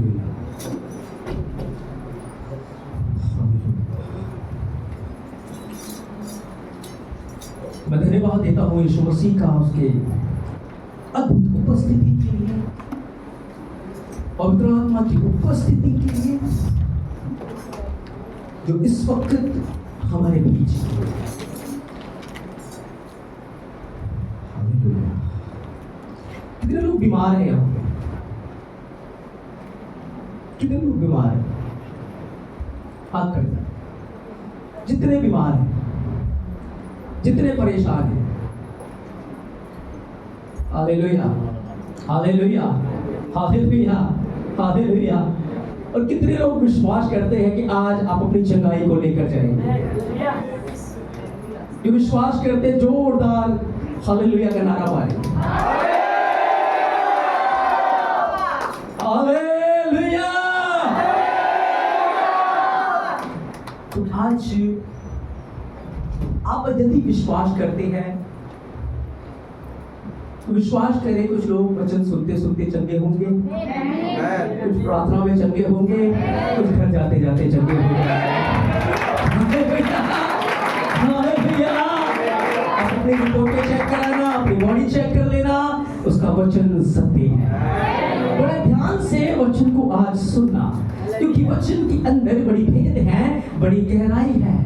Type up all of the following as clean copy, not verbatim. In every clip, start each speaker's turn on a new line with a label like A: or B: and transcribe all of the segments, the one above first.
A: Hallelujah. मैं धन्यवाद देता हूँ यीशु मसीह का उसके अद्भुत उपस्थिति के लिए, पवित्र आत्मा की उपस्थिति के लिए जो इस वक्त हमारे बीच है। हालेलुया। कितने लोग बीमार हैं यहाँ पे? कितने लोग बीमार हैं? हाथ कर दो। जितने बीमार हैं, जितने परेशान हैं, हालेलुया, हालेलुया, हालेलुया, हालेलुया। और कितने लोग विश्वास करते हैं कि आज आप अपनी चंगाई को लेकर जाएंगे? जो विश्वास करते हैं जोरदार हालेलुया का नारा मारेंगे। हालेलुया। तो आज आप यदि विश्वास करते हैं तो विश्वास करें, कुछ लोग वचन सुनते सुनते चंगे होंगे, कुछ प्रार्थना में चंगे होंगे, कुछ घर जाते जाते चंगे होंगे। अपनी रिपोर्टें चेक कराना, अपनी बॉडी चेक कर लेना, उसका वचन सत्य है। बड़े ध्यान से वचन को आज सुनना, क्योंकि वचन के अंदर बड़ी भेद है, बड़ी गहराई है।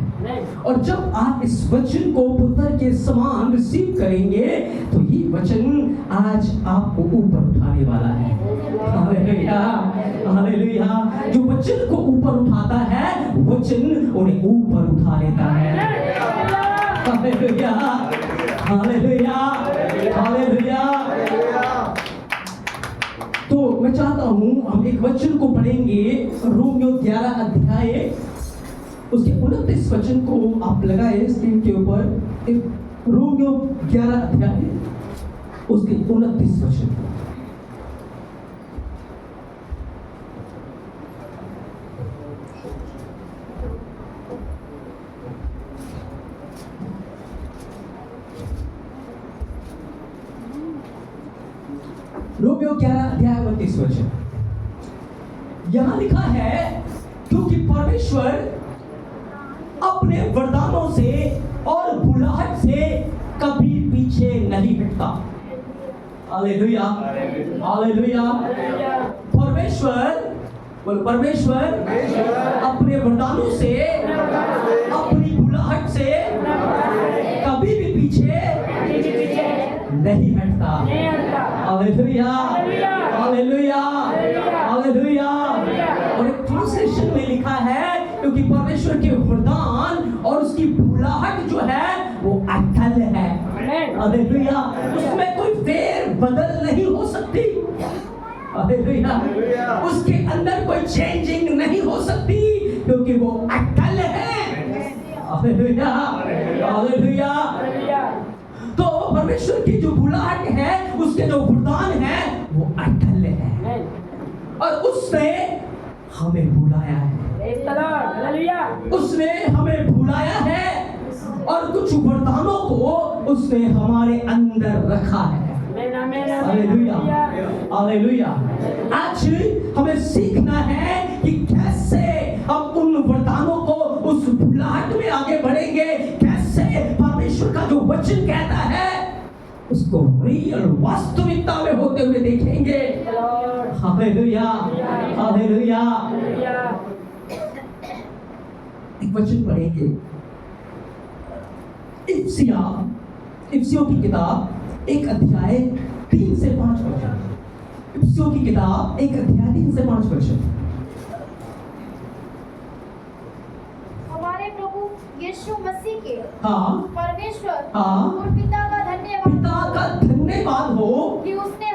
A: और जब आप इस वचन को पुत्र के समान रिसीव करेंगे तो ये वचन आज आपको ऊपर उठाने वाला है। Hallelujah, hallelujah. जो वचन को ऊपर उठाता है, वचन उन्हें ऊपर उठा लेता है। Hallelujah, hallelujah, hallelujah. तो मैं चाहता हूं हम एक वचन को पढ़ेंगे, रोमियो 11 अध्याय उसके 29 वचन को आप लगाए स्क्रीन के ऊपर। एक रोमियो 11 अध्याय उसके 29 वचन। रोमियो 11 अध्याय 29 वचन। यहां लिखा है, क्योंकि परमेश्वर अपने वरदानों से और बुलाहट से कभी पीछे नहीं हटता। Hallelujah, hallelujah. परमेश्वर अपने वरदानों से, अपनी बुलाहट से कभी भी पीछे नहीं हटता। Hallelujah, hallelujah, hallelujah. और एक ट्रांसलेशन में लिखा है, क्योंकि परमेश्वर के वरदान और उसकी बुलाहट जो है वो अटल है। हालेलुया। उसमें कोई फेर बदल नहीं हो सकती। हालेलुया। उसके अंदर कोई चेंजिंग नहीं हो सकती, क्योंकि वो अटल है। Hallelujah, hallelujah. तो परमेश्वर की जो बुलाहट है, उसके जो वरदान है वो अटल है, और उसने हमें बुलाया है। उसने हमें बुलाया है और कुछ वरदानों को उसने हमारे अंदर रखा है। Hallelujah, hallelujah. आज हमें सीखना है कि कैसे हम उन वरदानों को, उस बुलाहट में आगे बढ़ेंगे, कैसे परमेश्वर का जो वचन कहता है उसको रियल वास्तविकता में होते हुए देखेंगे। Hallelujah, hallelujah. एक वचन पढ़ेंगे, इफ्सियों की किताब 1 अध्याय 3 से 5 वचन। इफ्सियों की किताब 1 अध्याय 3 से 5 वचन।
B: हमारे प्रभु यीशु मसीह के परमेश्वर
A: और
B: पिता का
A: धन्यवाद हो
B: कि उसने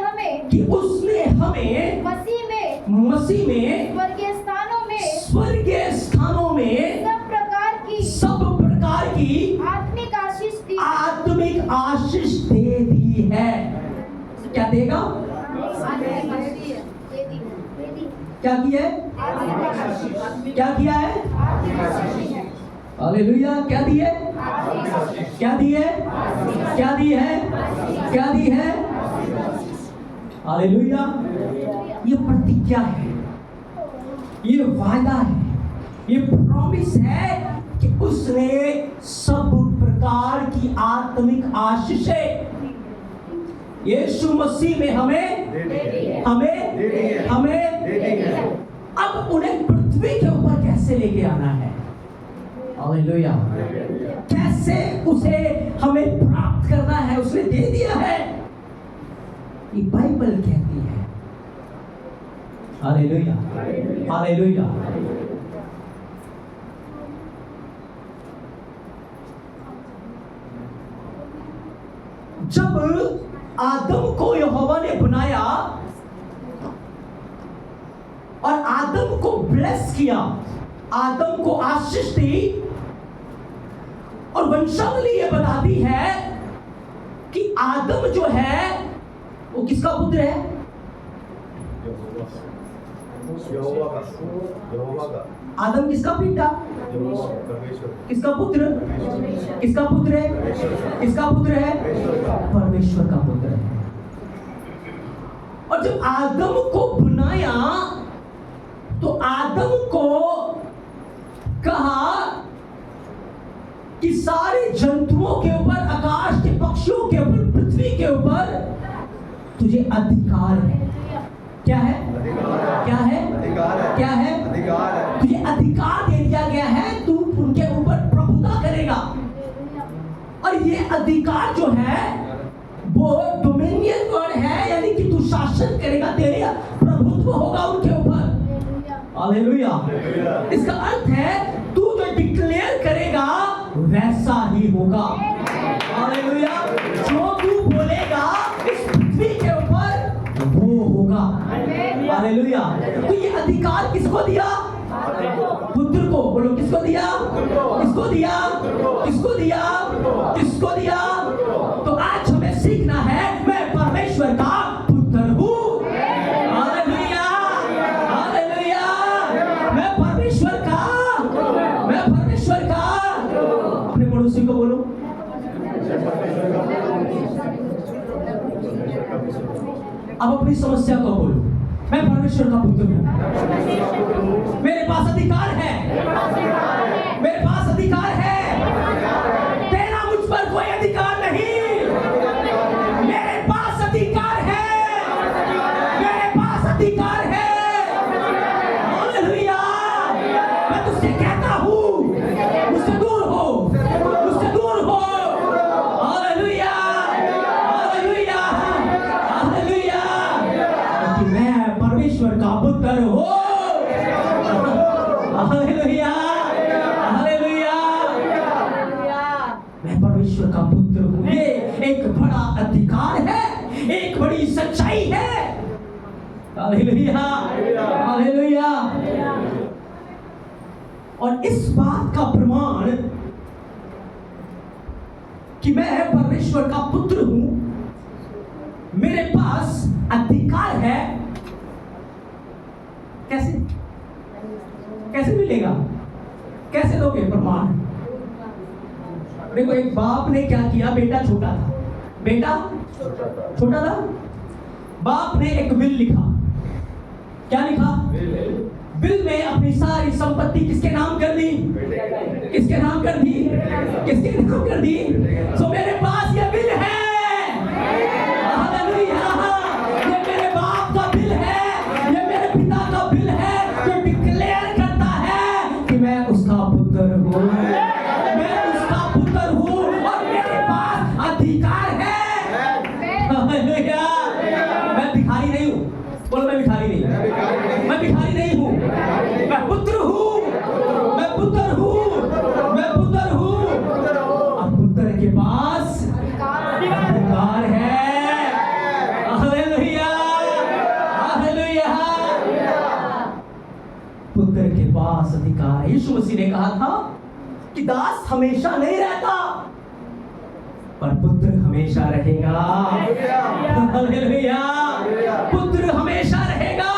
B: हमें
A: मसीह में स्वर्गीय स्थानों में सब प्रकार की आत्मिक आशीष दे दी है। क्या देगा? क्या किया है? क्या किया है? हालेलुया। क्या दी है? क्या दी है? क्या दी है? क्या दी है? हालेलुया। ये प्रतिज्ञा है, ये वादा है, ये प्रॉमिस है कि उसने सब प्रकार की आत्मिक आशीषें यीशु मसीह में हमें अब उन्हें पृथ्वी के ऊपर कैसे लेके आना है? हालेलुया। कैसे उसे हमें प्राप्त करना है? उसने दे दिया है, ये बाइबल कहती है। Hallelujah, hallelujah. जब आदम को यहोवा ने बनाया और आदम को ब्लेस किया, आदम को आशीष दी, और वंशावली ये बताती है कि आदम जो है वो किसका पुत्र है? आदम किसका बेटा? किसका पुत्र? किसका पुत्र है? किसका पुत्र है? परमेश्वर का पुत्र है। और जब आदम को बनाया तो आदम को कहा कि सारे जंतुओं के ऊपर, आकाश के पक्षियों के ऊपर, पृथ्वी के ऊपर तुझे अधिकार है। क्या है? क्या है? क्या है? तुझे अधिकार दे दिया गया है, तू उनके ऊपर प्रभुता करेगा। और ये अधिकार जो है वो डोमिनियन वर्ड है, यानी कि तू शासन करेगा, तेरे प्रभुत्व होगा उनके ऊपर। हालेलुया। इसका अर्थ है तू जो डिक्लेयर करेगा वैसा ही होगा। हालेलुया। जो तू बोलेगा इस पृथ्वी के ऊपर वो होगा। हालेलुया। तो ये अधिकार किसको दिया? पुत्र को। बोलो किसको दिया? किसको दिया? किसको दिया? किसको दिया? तो आज हमें सीखना है, मैं परमेश्वर का पुत्र हूँ। पड़ोसी को बोलो, अब अपनी समस्या को बोलो, मैं परमेश्वर का पुत्र हूं, मेरे पास अधिकार है, मेरे पास अधिकार है, तेरा मुझ पर कोई अधिकार नहीं, मेरे पास अधिकार है, मेरे पास अधिकार है। हालेलुया। मैं तुझसे कहता हूं, मुझसे दूर हो, मुझसे दूर हो। Hallelujah, hallelujah, hallelujah. कि मैं परमेश्वर का पुत्र हूँ। Hallelujah, hallelujah. मैं परमेश्वर का पुत्र हूँ। ये एक बड़ा अधिकार है, एक बड़ी सच्चाई है। Hallelujah, hallelujah. और इस बात का प्रमाण कि मैं परमेश्वर का पुत्र हूं, मेरे पास अधिकार है, कैसे कैसे मिलेगा? कैसे दोगे प्रमाण? देखो, एक बाप ने क्या किया, बेटा छोटा था, बेटा छोटा था, बाप ने एक विल लिखा। क्या लिखा? बिल में अपनी सारी संपत्ति किसके नाम कर दी? किसके नाम कर दी? किसके नाम कर दी? तो मेरे पास ये बिल है। हालेलुया। ये मेरे बाप का बिल है, ये मेरे पिता का बिल है, जो डिक्लेयर करता है कि मैं उसका पुत्र हूँ, मैं उसका पुत्र हूँ और मेरे पास अधिकार है। हालेलुया। मैं भिखारी नहीं हूँ। बोलो, मैं भिखारी नहीं हूँ, मैं भिखारी नहीं हूँ, मैं पुत्र हूँ, मैं पुत्र हूँ, मैं पुत्र हूँ। और पुत्र के पास अधिकार है। Hallelujah, hallelujah. पुत्र के पास अधिकार है। यीशु मसीह ने कहा था कि दास हमेशा नहीं रहता, पर पुत्र हमेशा रहेगा। हालेलुया। पुत्र हमेशा रहेगा,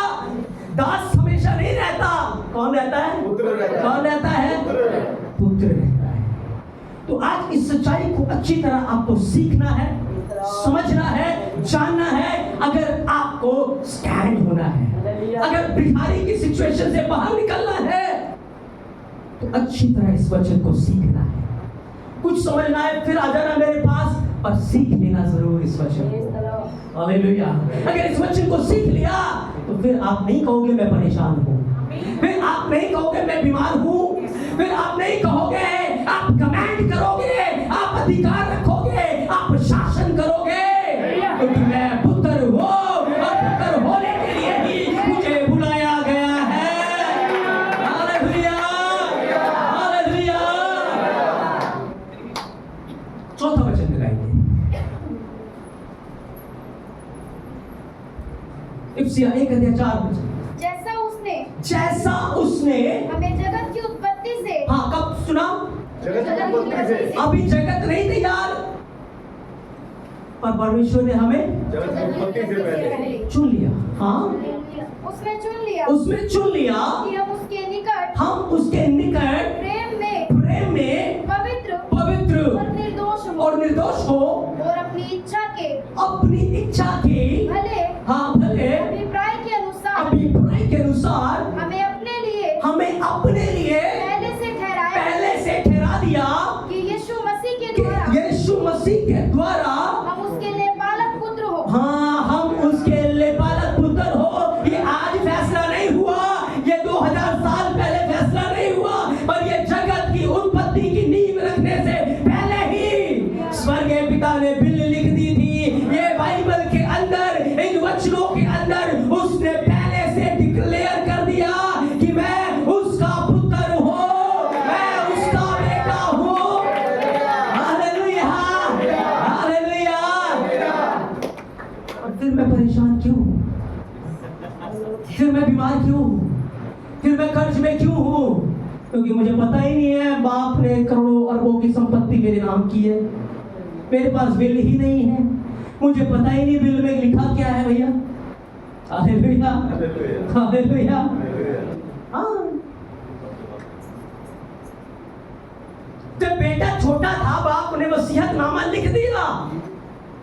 A: दास हमेशा नहीं रहता। कौन रहता है? कौन रहता है? पुत्र रहता है। तो आज इस सच्चाई को अच्छी तरह आपको सीखना है, समझना है, जानना है, अगर आपको स्टैंड होना होना है, अगर भिखारी की सिचुएशन से बाहर निकलना है तो अच्छी तरह इस वचन को सीखना है। कुछ समझना है फिर आ जाना मेरे पास, पर सीख लेना जरूर इस वचन को। हालेलुया। अगर इस वचन को सीख लिया तो फिर आप नहीं कहोगे मैं परेशान हूँ, फिर आप नहीं कहोगे मैं बीमार हूँ, फिर आप नहीं कहोगे, आप कमांड करोगे, आप अधिकार रखोगे, आप शासन करोगे, क्योंकि मैं पुत्र हूँ और पुत्र होने के लिए ही मुझे बुलाया गया है। Hallelujah, hallelujah. चौथा वचन लगाएंगे, इफिसियों 1:4। जैसा उसने
B: हमें जगत की उत्पत्ति से,
A: हाँ कब सुना? अभी जगत नहीं थी यार, पर परमेश्वर ने हमें चुन लिया। हाँ,
B: उसमें चुन लिया,
A: उसमें चुन लिया
B: कि हम उसके निकट,
A: हम उसके निकट
B: प्रेम में
A: पवित्र
B: और निर्दोष हो, और अपनी इच्छा के भले अभिप्राय के अनुसार हमें अपने लिए पहले से ठहरा दिया कि यीशु मसीह के द्वारा हम उसके लिए पालक पुत्र हो। हाँ, हम उसके लिए पालक पुत्र हो। ये आज फैसला नहीं हुआ, ये 2000 साल पहले फैसला नहीं हुआ, पर ये जगत की उत्पत्ति की नींव रखने से पहले ही स्वर्गीय पिता ने बिल लिख दी थी। ये बाइबल के अंदर, इन वचनों के अंदर उसने पहले से डिक्लेयर कर दिया कि मैं उसका पुत्र हूँ, मैं उसका बेटा हूँ। Hallelujah, hallelujah. और फिर मैं परेशान क्यों हूँ? फिर मैं बीमार क्यों हूँ? फिर मैं कर्ज में क्यों हूँ? क्योंकि मुझे पता ही नहीं है, बाप ने करोड़ों अरबों की संपत्ति मेरे नाम की है, मेरे पास बिल ही नहीं है, मुझे पता ही नहीं बिल में लिखा क्या है भैया। Hallelujah, hallelujah. हाँ, जब बेटा छोटा था बाप ने वसीयतनामा लिख दिया,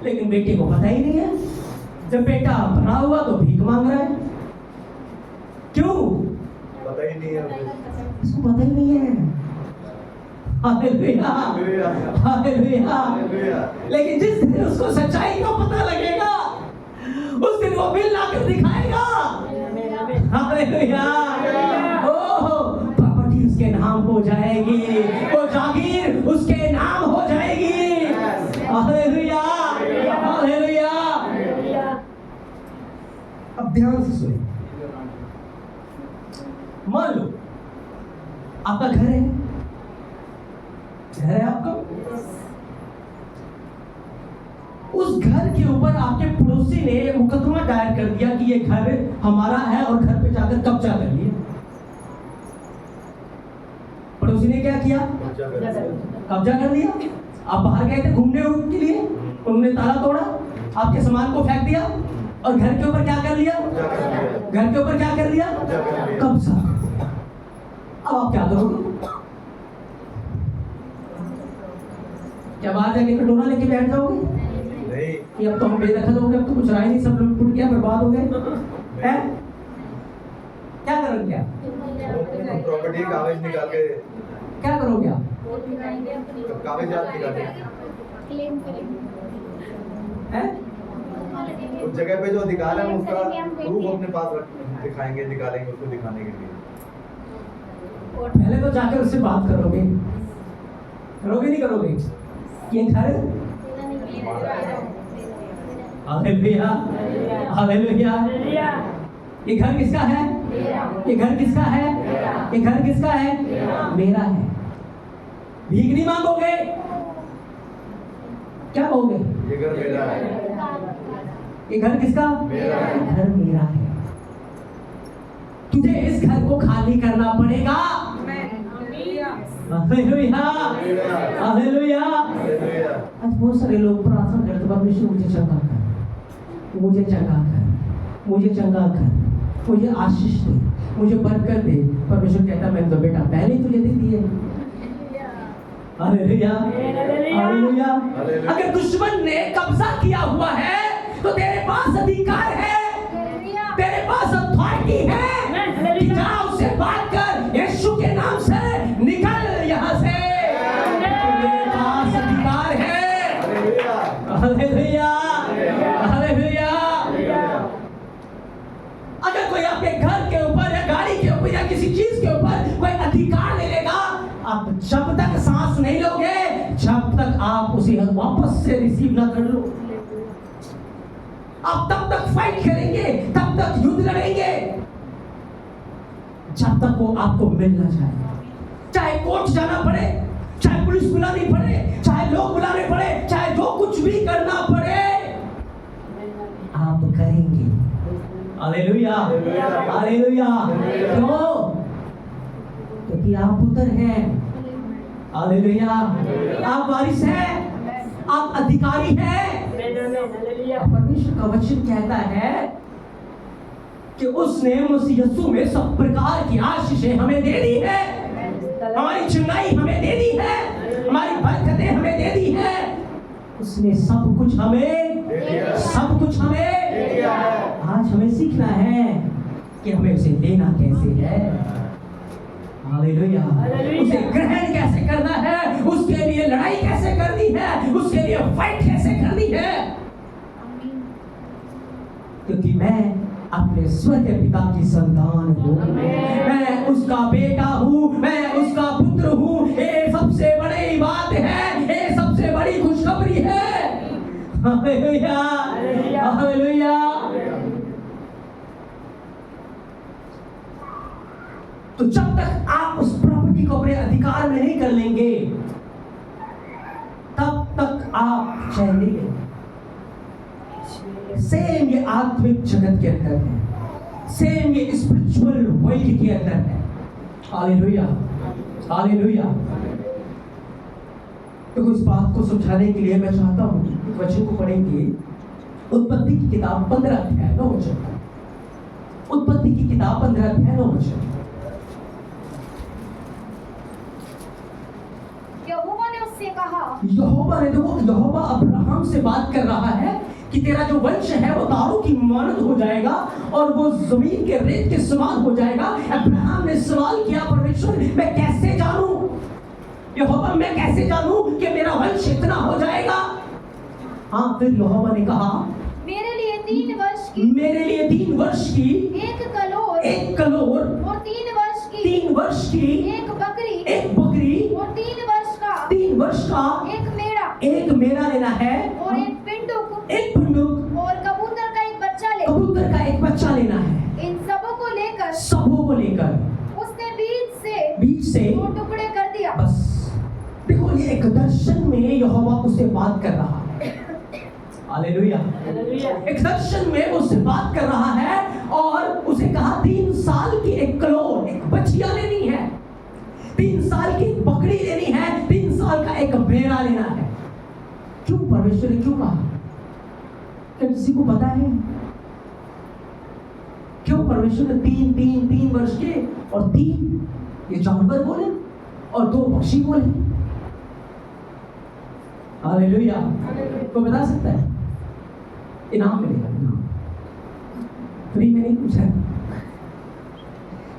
B: लेकिन बेटे को पता ही नहीं है। जब बेटा बड़ा हुआ तो भीख मांग रहा है, क्यों?
C: पता ही नहीं है,
A: इसको पता ही नहीं है। Hallelujah, hallelujah. लेकिन जिस दिन उसको सच्चाई का पता लगेगा, उस दिन वो बिल लाकर दिखाएगा। हालेलुया। ओह, प्रॉपर्टी उसके नाम हो जाएगी, वो जागीर उसके नाम हो जाएगी। Hallelujah, hallelujah. अब ध्यान से सुनिए, मान लो आपका घर है, घर है आपका, उस घर के ऊपर आपके पड़ोसी ने मुकदमा दायर कर दिया कि ये घर हमारा है, और घर पे जाकर कब्जा कर लिया। पड़ोसी ने क्या किया? कब्जा कर लिया। आप बाहर गए थे घूमने के लिए, उन्होंने ताला तोड़ा, आपके सामान को फेंक दिया, और घर के ऊपर क्या कर लिया? घर के ऊपर क्या कर लिया? कब्जा। अब आप क्या करोगे? क्या बाहर जाके कटोरा लेके बैठ जाओगे?
C: नहीं,
A: कि अब तो हम बेदखल हो गए, अब तो कुछ रहा ही नहीं, सब लोग टूट गया, बर्बाद हो गए हैं? क्या करोगे आप?
C: प्रॉपर्टी कागज निकाल के,
A: क्या करोगे आप?
C: कागजात निकाले,
A: हैं?
C: उस जगह पे जो अधिकार है उसका प्रूफ अपने पास दिखाएंगे, निकालेंगे उसको दिखाने के लिए।
A: पहले तो जाकर उससे बात करोगे, करोगे नहीं करोगे? ये घर, हालेलुया, हालेलुया। ये घर किसका है? ये घर किसका है? ये घर किसका है? मेरा है। भीख नहीं मांगोगे, क्या कहोगे?
C: ये घर मेरा है।
A: ये घर किसका?
C: मेरा है।
A: घर मेरा है। तुझे इस घर को खाली करना पड़ेगा। Hallelujah, hallelujah. आज बहुत सारे लोग प्रार्थना करते, परमेश्वर मुझे चंगा कर, मुझे चंगा कर, मुझे चंगा कर, मुझे आशीष दे, मुझे बरकत दे। परमेश्वर कहता मैं तो बेटा पहले ही तुझे दे दिए। Hallelujah, hallelujah. अगर दुश्मन ने कब्जा किया हुआ है तो तेरे पास अधिकार है, तेरे पास कि वापस से रिसीव ना कर लो। आप तब तक फाइट करेंगे, तब तक युद्ध लड़ेंगे जब तक वो आपको मिल ना जाए। चाहे कोर्ट जाना पड़े, चाहे पुलिस बुलानी पड़े, चाहे लोग बुलाने पड़े, चाहे जो कुछ भी करना पड़े, आप करेंगे। Hallelujah, hallelujah. क्यों? क्योंकि आप पुत्र हैं। हालेलुया। आप वारिस हैं, आप अधिकारी हैं। परमेश्वर का वचन कहता है कि उसने मसीह यीशु में सब प्रकार की आशीषें हमें दे दी है। हमारी चंगाई हमें दे दी है, हमारी बरकतें हमें दे दी है। उसने सब कुछ हमें दे दिया है। आज हमें सीखना है कि हमें उसे लेना कैसे है। हालेलुया। उसे ग्रहण कैसे करना है, उसके लिए लड़ाई कैसे करनी है, उसके लिए फाइट कैसे करनी है। क्योंकि मैं अपने स्वर्गीय पिता की संतान हूँ, मैं उसका बेटा हूँ, मैं उसका पुत्र हूँ। ये सबसे बड़ी बात है, ये सबसे बड़ी खुशखबरी है। Hallelujah, hallelujah. तो जब तक आप उस प्रॉपर्टी को अपने अधिकार में नहीं कर लेंगे, तब तक आप चैन नहीं लेंगे। सेम ये आत्मिक जगत के अंदर है, सेम ये स्पिरिचुअल वर्ल्ड के अंदर है। Hallelujah, hallelujah. तो इस बात को समझाने के लिए मैं चाहता हूँ वचन को पढ़ेंगे। उत्पत्ति की किताब 15 अध्याय 9 वचन। उत्पत्ति की किताब 15 अध्याय 9 वचन।
B: यहोवा ने उससे कहा,
A: यहोवा ने, देखो यहोवा अब्राहम से बात कर रहा है कि तेरा जो वंश है वो तारों की मानद हो जाएगा और वो जमीन के रेत के समान हो जाएगा। अब्राहम ने सवाल किया, परमेश्वर मैं कैसे जानूं, यहोवा मैं कैसे जानूं कि मेरा वंश इतना हो जाएगा। हाँ, फिर यहोवा ने कहा
B: मेरे लिए 3 वर्ष की
A: 1 कलोर
B: और 3 वर्ष की
A: 1 बकरी
B: और 3 वर्ष का
A: एक मेढ़ा लेना है
B: और एक पिंडुक
A: और
B: कबूतर का एक बच्चा
A: लेना है।
B: इन सबों को लेकर उसने बीच से 2 टुकड़े कर दिया।
A: बस देखो, ये एक दर्शन में यहोवा उससे बात कर रहा है। हालेलुया। एक दर्शन में उससे बात कर रहा है और उसे कहा 3 साल की 1 कलोर, एक बछिया लेनी है, 3 साल की बकरी लेनी है, 3 साल का एक मेढ़ा लेना है। क्यों परमेश्वर ने क्यों कहा? क्या किसी को पता है क्यों परमेश्वर ने 3 वर्ष के और 3 ये जानवर बोले और 2 पक्षी बोले? हालेलुया। कोई बता सकता है? इनाम मिलेगा, इनाम फ्री में नहीं पूछा।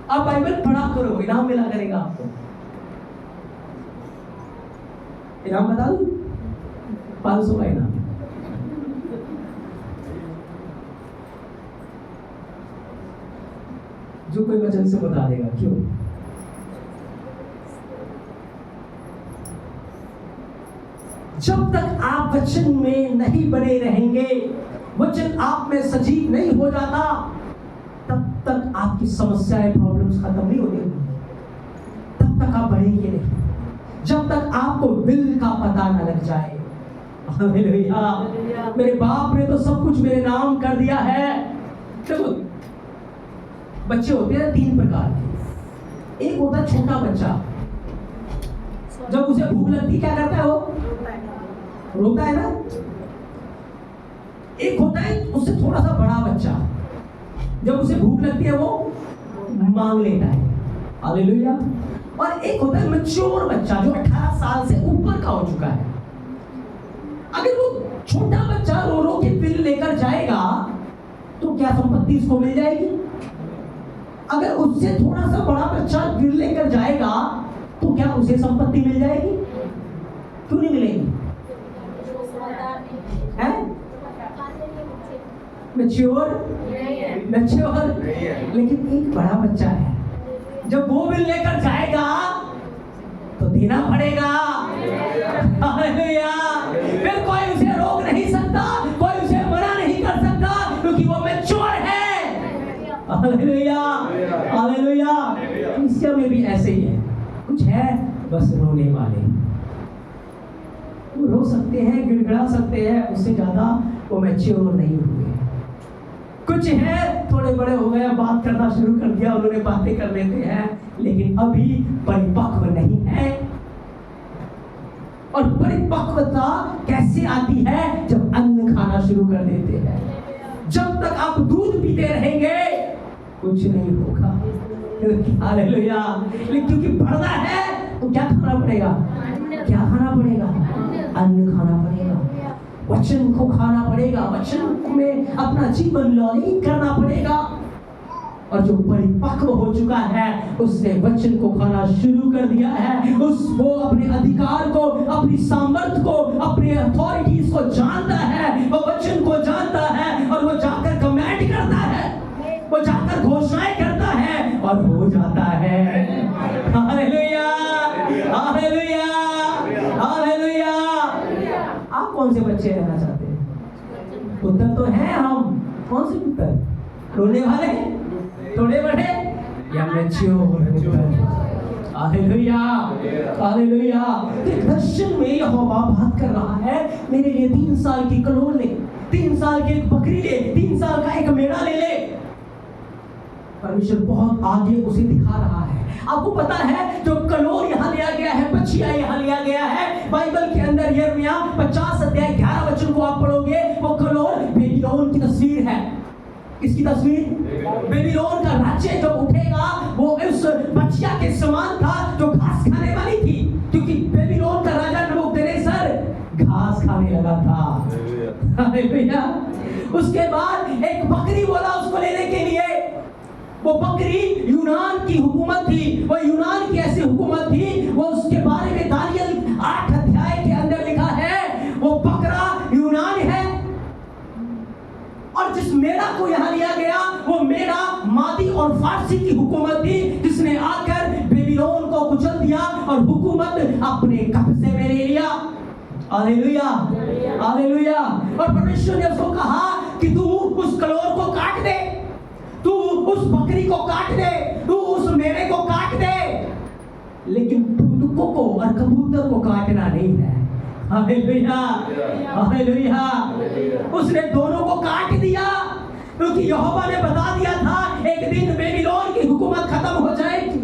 A: आप बाइबल पढ़ा करो, इनाम मिला करेगा आपको। इनाम बता दूं? 500 का इनाम। जो कोई वचन से बता देगा। क्यों? जब तक आप वचन में नहीं बने रहेंगे, वचन आप में सजीव नहीं हो जाता, तब तक आपकी समस्याएं, प्रॉब्लम्स खत्म नहीं होती, तब तक आप बढ़ेंगे नहीं, जब तक आपको विल का पता न लग जाए। हालेलुया। मेरे बाप ने तो सब कुछ मेरे नाम कर दिया है। देखो, बच्चे होते हैं 3 प्रकार के। एक होता है छोटा बच्चा, जब उसे भूख लगती क्या करता है? वो रोता है ना। एक होता है उससे थोड़ा सा बड़ा बच्चा, जब उसे भूख लगती है वो मांग लेता है। हालेलुया। और एक होता है मैच्योर बच्चा, जो 18 साल से ऊपर का हो चुका है। अगर वो छोटा बच्चा रो रो के बिल लेकर जाएगा तो क्या संपत्ति उसको मिल जाएगी? अगर उससे थोड़ा सा बड़ा बच्चा बिल लेकर जाएगा तो क्या उसे संपत्ति मिल जाएगी? क्यों नहीं मिलेगी? है मैच्योर, लेकिन एक बड़ा बच्चा है, जब वो बिल लेकर जाएगा तो देना पड़ेगा। हालेलुया। Hallelujah, hallelujah. कलीसिया में भी ऐसे ही है, कुछ है बस रोने वाले, वो रो सकते हैं, गिड़गिड़ा सकते हैं, उससे ज्यादा वो मैच्योर नहीं हुए। कुछ है थोड़े बड़े हो गए, बात करना शुरू कर दिया, उन्होंने बातें कर लेते हैं, लेकिन अभी परिपक्व नहीं है। और परिपक्वता कैसे आती है? जब अन्न खाना शुरू कर देते हैं। जब तक आप दूध पीते रहेंगे कुछ नहीं होगा। हालेलुया। लेकिन क्योंकि बढ़ना है तो क्या खाना पड़ेगा? क्या खाना पड़ेगा? अन्न खाना पड़ेगा, वचन को खाना पड़ेगा, वचन में अपना जीवन लॉलिंग करना पड़ेगा। और जो परिपक्व हो चुका है उसने वचन को खाना शुरू कर दिया है, वो अपने अधिकार को, अपनी सामर्थ्य को, अपने अथॉरिटीज को जानता है, वो वचन को जानता है और वो जाकर कमेंट करता है, वो जाकर घोषणाएं करता है और हो जाता है। Hallelujah, hallelujah, hallelujah. आप कौन से बच्चे रहना चाहते हैं? पुत्र तो हैं हम। कौन से पुत्र? रोने वाले, थोड़े बड़े, या मैच्योर? Hallelujah, hallelujah. दर्शन में यहोवा बात कर रहा है, मेरे लिए 3 साल की कलोल ले, 3 साल की एक बकरी ले, 3 साल का एक मेढ़ा ले ले। परमेश्वर बहुत आगे उसे दिखा रहा है। आपको पता है जो कलोल यहाँ लिया गया है, बछिया यहाँ लिया गया है, बाइबल के अंदर यिर्मयाह 50 अध्याय 11 वचन को आप पढ़ोगे, वो कलोल बेबीलोन की तस्वीर है। किसकी तस्वीर? बेबीलोन का राज्य जब उठेगा वो उस बछिया के समान था जो घास खाने वाली थी, क्योंकि बेबीलोन का राजा नबूकदनेस्सर घास खाने लगा था। हालेलुया। उसके बाद एक बकरी बोला उसको लेने के लिए। वो बकरी यूनान की हुकूमत थी, वो यूनान की ऐसी हुकूमत थी, वो उसके बारे में दानियल 8 अध्याय के अंदर लिखा है, वो बकरा यूनान है। और जिस मेढ़ा को यहाँ लिया गया वो मेढ़ा मादी और फारसी की हुकूमत थी, जिसने आकर बेबीलोन को कुचल दिया और हुकूमत अपने कब्जे में ले लिया। Hallelujah, hallelujah. और परमेश्वर ने उसको कहा कि तू उस कलोर को काट दे, तू उस बकरी को काट दे, तू उस मेढ़े को काट दे, लेकिन टुकड़ों को और कबूतर को काटना नहीं है। Hallelujah, hallelujah. उसने दोनों को काट दिया, क्योंकि यहोवा ने बता दिया था एक दिन बेबीलोन की हुकूमत खत्म हो जाएगी,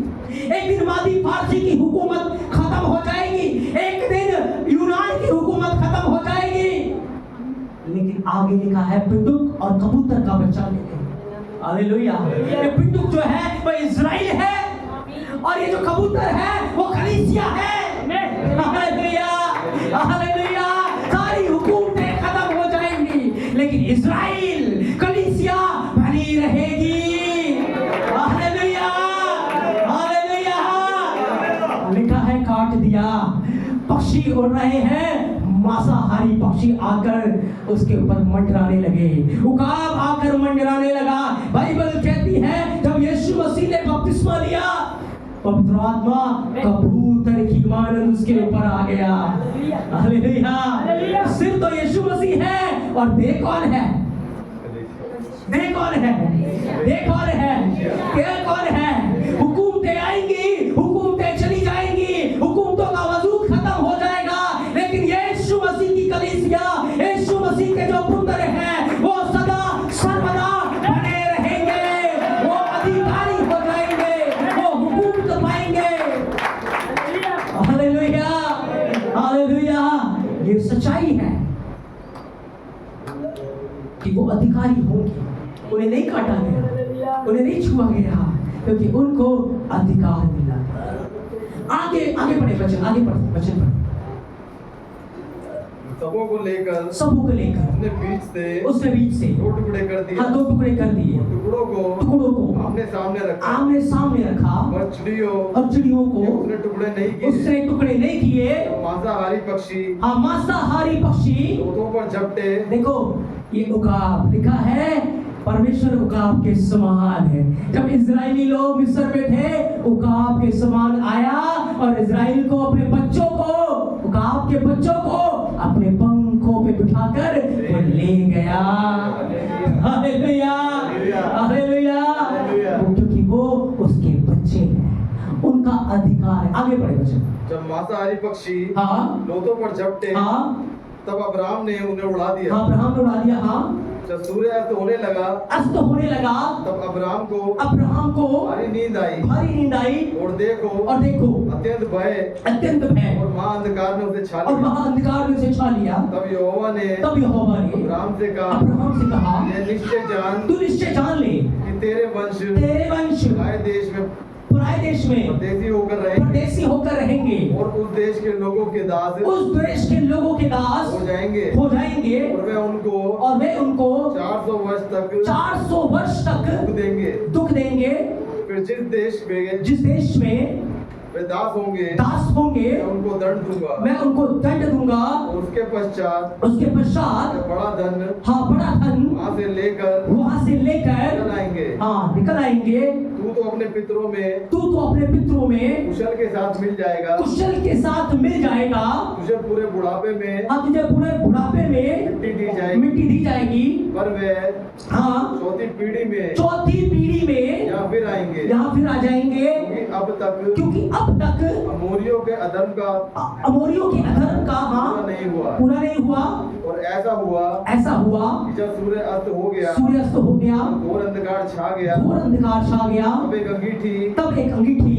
A: एक दिन मादी फारसी की हुकूमत खत्म हो जाएगी, एक दिन यूनान की हुकूमत खत्म हो जाएगी। लेकिन आगे लिखा है पिंडुक और कबूतर का बच्चा लेते। हालेलुया। ये पिंडुक जो है वो इज़राइल है और ये जो कबूतर है वो कलीसिया है। Hallelujah, hallelujah. सारी हुकूमतें खत्म हो जाएंगी लेकिन इज़राइल कलीसिया बनी रहेगी। Hallelujah, hallelujah. लिखा है काट दिया, पक्षी उड़ रहे हैं, मांसाहारी पक्षी आकर उसके ऊपर मंडराने लगे, उकाब आकर मंडराने लगा। बाइबल कहती है जब यीशु मसीह ने बपतिस्मा लिया, पवित्र आत्मा कबूतर की मानंद उसके ऊपर आ गया। हालेलुया। सिर्फ तो यीशु मसीह है और देह कौन है? देह कौन है? देह कौन है? देह कौन है? हुकूमतें आएंगी, हुकूमतें चली जाएंगी, हुकूमतों का वजूद खत्म हो जाएगा, लेकिन यीशु मसीह की कलीसिया, यीशु मसीह के जो पुत्र हैं वो सदा सर्वदा बने रहेंगे, वो अधिकारी हो जाएंगे, वो हुकूमत पाएंगे। Hallelujah, hallelujah. ये सच्चाई है कि वो अधिकारी होंगे, उन्हें नहीं काटा गया, उन्हें नहीं छुआ गया, क्योंकि उनको अधिकार मिला। आगे आगे पढ़े वचन, आगे पढ़े वचन पढ़े।
C: सबों को लेकर
A: उसने बीच से
C: 2 टुकड़े कर दिए।
A: हाँ, 2 टुकड़े कर दिए।
C: टुकड़ों को आमने सामने रखा और चिड़ियों को उसने टुकड़े नहीं किए। मांसाहारी पक्षी दूधों पर झपटे। देखो ये उकाब लिखा है, परमेश्वर उकाब के समान है। जब इजरायली लोग मिस्र में थे, उकाब के समान आया और इजराइल को अपने बच्चों को, उकाब के बच्चों को अपने पंखों पे बिठाकर वो ले गया। Hallelujah, hallelujah. आगे पढ़े बच्चे।
D: जब मांसाहारी पक्षी
C: हाँ
D: लोथों पर झपटे
C: हाँ
D: तब अब्राम ने उन्हें उड़ा दिया।
C: हाँ, अब्राहम ने उड़ा दिया। हाँ,
D: जब सूर्य अस्त होने लगा
C: अस्त होने लगा
D: तब अब्राम को भारी नींद आई और देखो अत्यंत भय और महाअंधकार ने उसे छा लिया। तब यहोवा ने अब्राम से कहा यह निश्चय जान ले कि तेरे वंश पराए देश में परदेसी होकर रहेंगे और उस देश के लोगों के दास हो जाएंगे और वे उनको 400 वर्ष तक दुख देंगे। फिर जिस देश में वे दास होंगे मैं उनको दंड दूंगा और उसके पश्चात बड़ा धन वहां से लेकर निकल आएंगे। तू तो अपने पितरों में कुशल के साथ मिल जाएगा। तुझे पूरे बुढ़ापे में मिट्टी दी जाएगी। पर वे चौथी पीढ़ी में यहाँ फिर आ जाएंगे क्योंकि अब तक अमोरियों के अधर्म का पूरा नहीं हुआ। और ऐसा हुआ कि जब सूर्य अस्त हो गया घोर अंधकार छा गया तब एक अंगीठी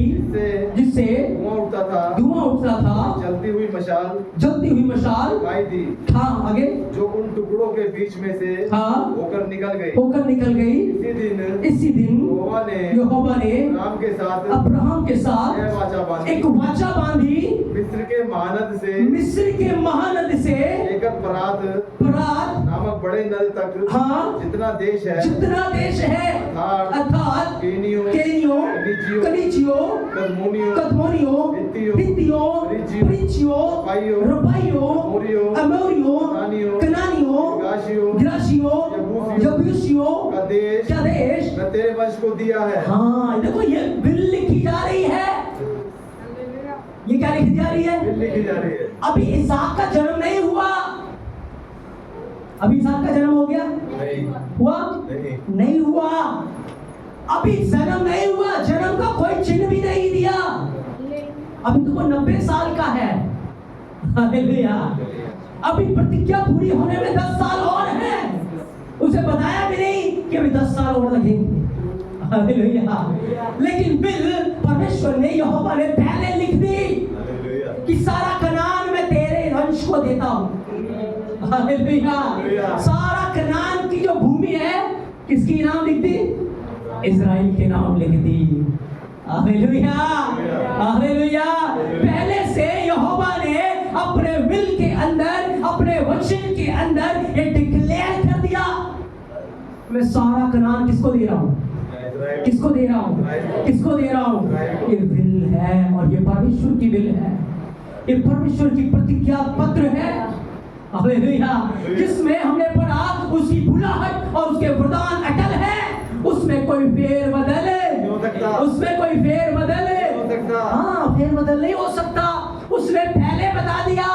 D: जिससे धुआं उठता था जलती हुई मशाल दिखाई दी। हाँ, आगे जो उन टुकड़ों के बीच में से होकर निकल गई। इसी दिन यहोवा ने अब्राहम के साथ एक वाचा बांधी। मिस्र के महानद से लेकर फरात नामक बड़े नल तक जितना देश है अर्थात केनियों कनिजियों कदमोनियों हित्तियों परिज्जियों रबाइयों अमोरियों कनानियों गिराशियों यबूसियों का देश मैं तेरे वंश को दिया है। हाँ, देखो ये बिल लिखी जा रही है। ये क्या लिखी जा रही है? अभी इसहाक का जन्म नहीं हुआ। अभी इसहाक का जन्म हो गया? नहीं हुआ। अभी जन्म नहीं हुआ, जन्म का कोई चिन्ह भी नहीं दिया। अभी तो वो 90 साल का है। हालेलुया। अभी प्रतिज्ञा पूरी होने में 10 साल और है। उसे बताया भी नहीं कि अभी 10 साल और लगेंगे। हालेलुया। लेकिन बिल परमेश्वर ने यहोवा ने पहले लिख दी कि सारा कनान मैं तेरे वंश को देता हूं। हालेलुया। सारा कनान की जो भूमि है किसकी नाम लिख दी? इज़राइल के नाम लिख दी। हालेलुया। हालेलुया। पहले से यहोवा ने अपने विल के अंदर, अपने वचन के अंदर ये डिक्लेयर कर दिया, मैं सारा कनान किसको दे रहा हूं? किसको दे रहा हूं? ये विल है और ये परमेश्वर की विल है। ये परमेश्वर की प्रतिज्ञा पत्र है। हालेलुया। जिसमें हमने पढ़ा उसकी बुलाहट और उसके वरदान अटल है। उसमें कोई फेर बदल हाँ, फेर बदल नहीं हो सकता। उसने पहले बता दिया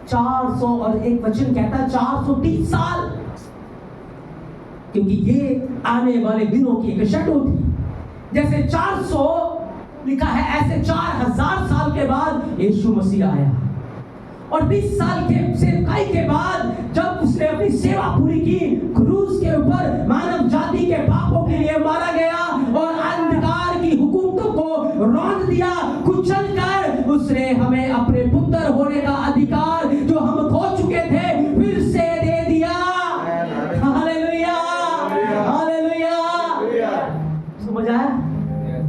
D: 400 और एक वचन कहता 430 साल, क्योंकि ये आने वाले दिनों की एक शैडो थी। जैसे 400 लिखा है ऐसे 4000 साल के बाद यीशु मसीह आया। और 20 साल के सेवकाई के बाद जब उसने अपनी सेवा पूरी की, क्रूस के ऊपर मानव जाति के पापों के लिए मारा गया और अंधकार की हुकूमतों को रौंद दिया, कुचल कर उसने हमें अपने पुत्र होने का अधिकार जो हम खो चुके थे फिर से दे दिया। हालेलुया। हालेलुया। समझ आया?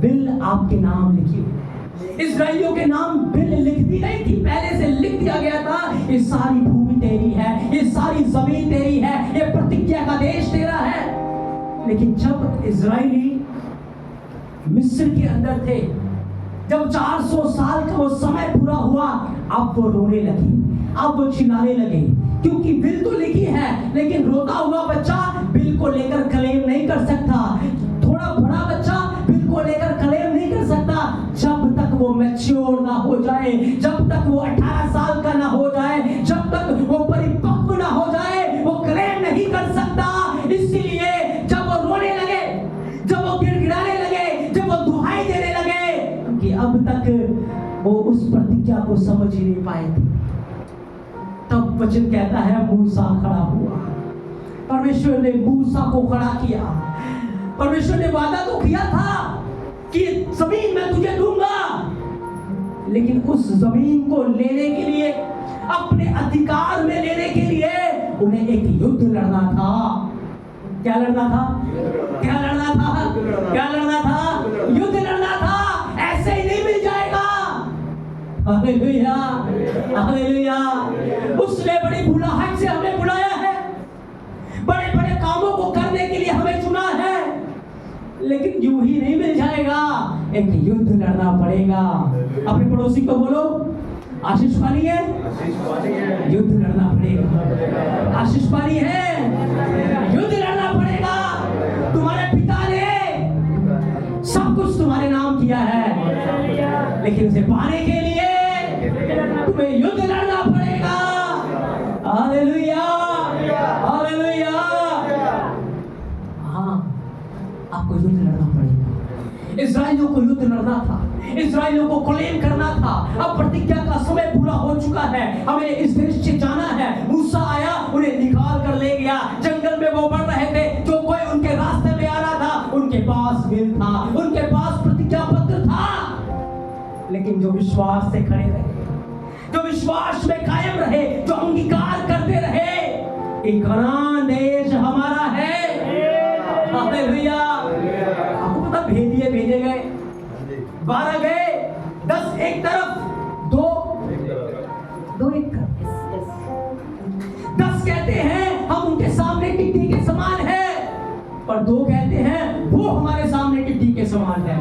D: बिल आपके नाम लिखी, इस्राएलियों के नाम बिल लिख दी गई थी, पहले से लिख दिया गया था। ये सारी भूमि तेरी है, ये सारी जमीन तेरी है, ये प्रतिज्ञा का देश तेरा है। लेकिन जब इस्राएली मिस्र के अंदर थे, जब 400 साल का वो समय पूरा हुआ, अब वो रोने लगे, अब वो चिल्लाने लगे, क्योंकि बिल तो लिखी है लेकिन रोता हुआ बच्चा बिल को लेकर क्लेम नहीं कर सकता। थोड़ा बड़ा बच्चा बिल को लेकर क्लेम नहीं कर सकता जब तक वो मैच्योर ना हो जाए, जब तक वो 18 साल का ना हो जाए, जब तक वो परिपक्व ना हो जाए, वो क्लेम नहीं कर सकता। इसलिए जब वो रोने लगे, जब वो गिड़गिड़ाने लगे, जब वो दुहाई देने लगे, क्योंकि अब तक
C: वो उस प्रतिज्ञा को समझ ही नहीं पाए थे। तब वचन कहता है मूसा खड़ा हुआ। परमेश्वर ने मूसा को खड़ा किया। परमेश्वर ने वादा तो किया था कि जमीन मैं तुझे दूंगा, लेकिन उस जमीन को लेने के लिए, अपने अधिकार में लेने के लिए उन्हें एक युद्ध लड़ना था। क्या लड़ना था? क्या लड़ना था? क्या लड़ना था? युद्ध लड़ना था। ऐसे ही नहीं मिल जाएगा। Hallelujah, hallelujah. उसने बड़ी बुलाहट से हमें बुलाया है, बड़े बड़े कामों को करने के लिए हमें चुना है, लेकिन यूं ही नहीं मिल जाएगा, एक युद्ध लड़ना पड़ेगा। अपने पड़ोसी को बोलो, आशीष पानी है, युद्ध लड़ना पड़ेगा। आशीष पानी है, युद्ध लड़ना पड़ेगा। तुम्हारे पिता ने सब कुछ तुम्हारे नाम किया है, लेकिन उसे पाने के लिए तुम्हें युद्ध लड़ना पड़ेगा। Hallelujah, hallelujah. हाँ, आपको युद्ध लड़ना पड़ेगा। इस्राएलियों को युद्ध लड़ना था, इस्राएलियों को क्लेम करना था। अब प्रतिज्ञा का समय पूरा हो चुका है, हमें इस देश से जाना है। मूसा आया, उन्हें निकाल कर ले गया। जंगल में वो बढ़ रहे थे, जो कोई उनके रास्ते में आ रहा था, उनके पास बिल था, उनके पास प्रतिज्ञा पत्र था, लेकिन जो विश्वास से खड़े रहे, जो विश्वास में कायम रहे, जो अंगीकार करते रहे, एक कनान देश हमारा है। हालेलुया। आपको पता भेदिए भेजे गए, 12 गए, 10 एक तरफ, 2 एक तरफ। 10 कहते हैं हम उनके सामने टिड्डी के समान है, और 2 कहते हैं वो हमारे सामने टिड्डी के समान है।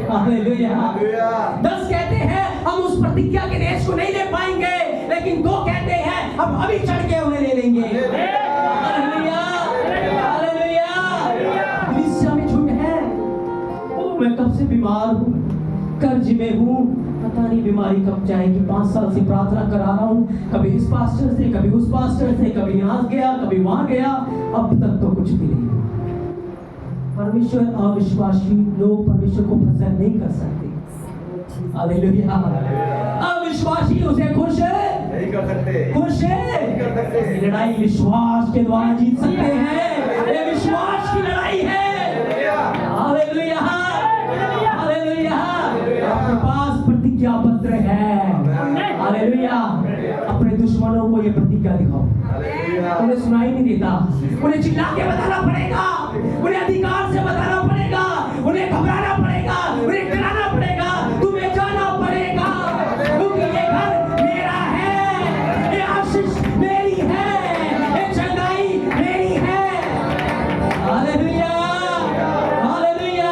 C: हालेलुया। 10 कहते हैं हम उस प्रतिज्ञा के देश को नहीं ले पाएंगे, लेकिन 2 कहते हैं हम अभी चढ़ के उन्हें ले लेंगे। Hallelujah, hallelujah. कलीसिया में झुंड है, ओ मैं कब से बीमार हूँ, कर्ज में हूँ, पता नहीं बीमारी कब जाएगी। 5 साल से प्रार्थना करा रहा हूँ, कभी इस पास्टर से, कभी उस पास्टर से, कभी यहाँ गया, कभी वहां गया, अब तक तो कुछ भी नहीं। परमेश्वर, अविश्वासी लोग परमेश्वर को प्रसन्न नहीं कर सकते। हालेलुया। अविश्वासी उसे खुश नहीं कर सकते, खुश है। लड़ाई विश्वास के द्वारा जीत सकते हैं। ये विश्वास की लड़ाई है। Hallelujah, hallelujah. आपके पास प्रतिज्ञा पत्र है। हालेलुया। अपने दुश्मनों को ये प्रतिज्ञा दिखाओ। उन्हें सुनाई नहीं देता, उन्हें चिल्ला के बताना पड़ेगा, उन्हें अधिकार से बताना पड़ेगा, उन्हें घबराना पड़ेगा, उन्हें डराना पड़ेगा, तुम्हें जाना पड़ेगा, क्योंकि ये घर मेरा है, ये आशीष मेरी है, ये चंगाई मेरी है। Hallelujah, hallelujah.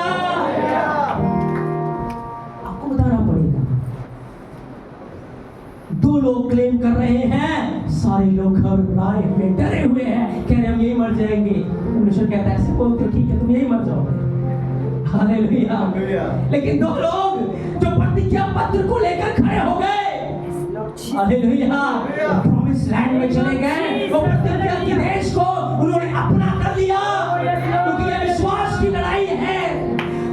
C: आपको बताना पड़ेगा। 2 लोग क्लेम कर रहे हैं, सारे लोग घबराए हुए, डरे हुए हैं, कह रहे हम यही मर जाएंगे। परमेश्वर कहता है ऐसे बोलते हो, ठीक है तुम यही मर जाओगे। हालेलुया। लेकिन 2 लोग जो प्रतिज्ञा पत्र को लेकर खड़े हो गए, हालेलुया, प्रॉमिस लैंड में चले गए, वो प्रतिज्ञा के देश को उन्होंने अपना कर लिया, क्योंकि ये विश्वास की लड़ाई है।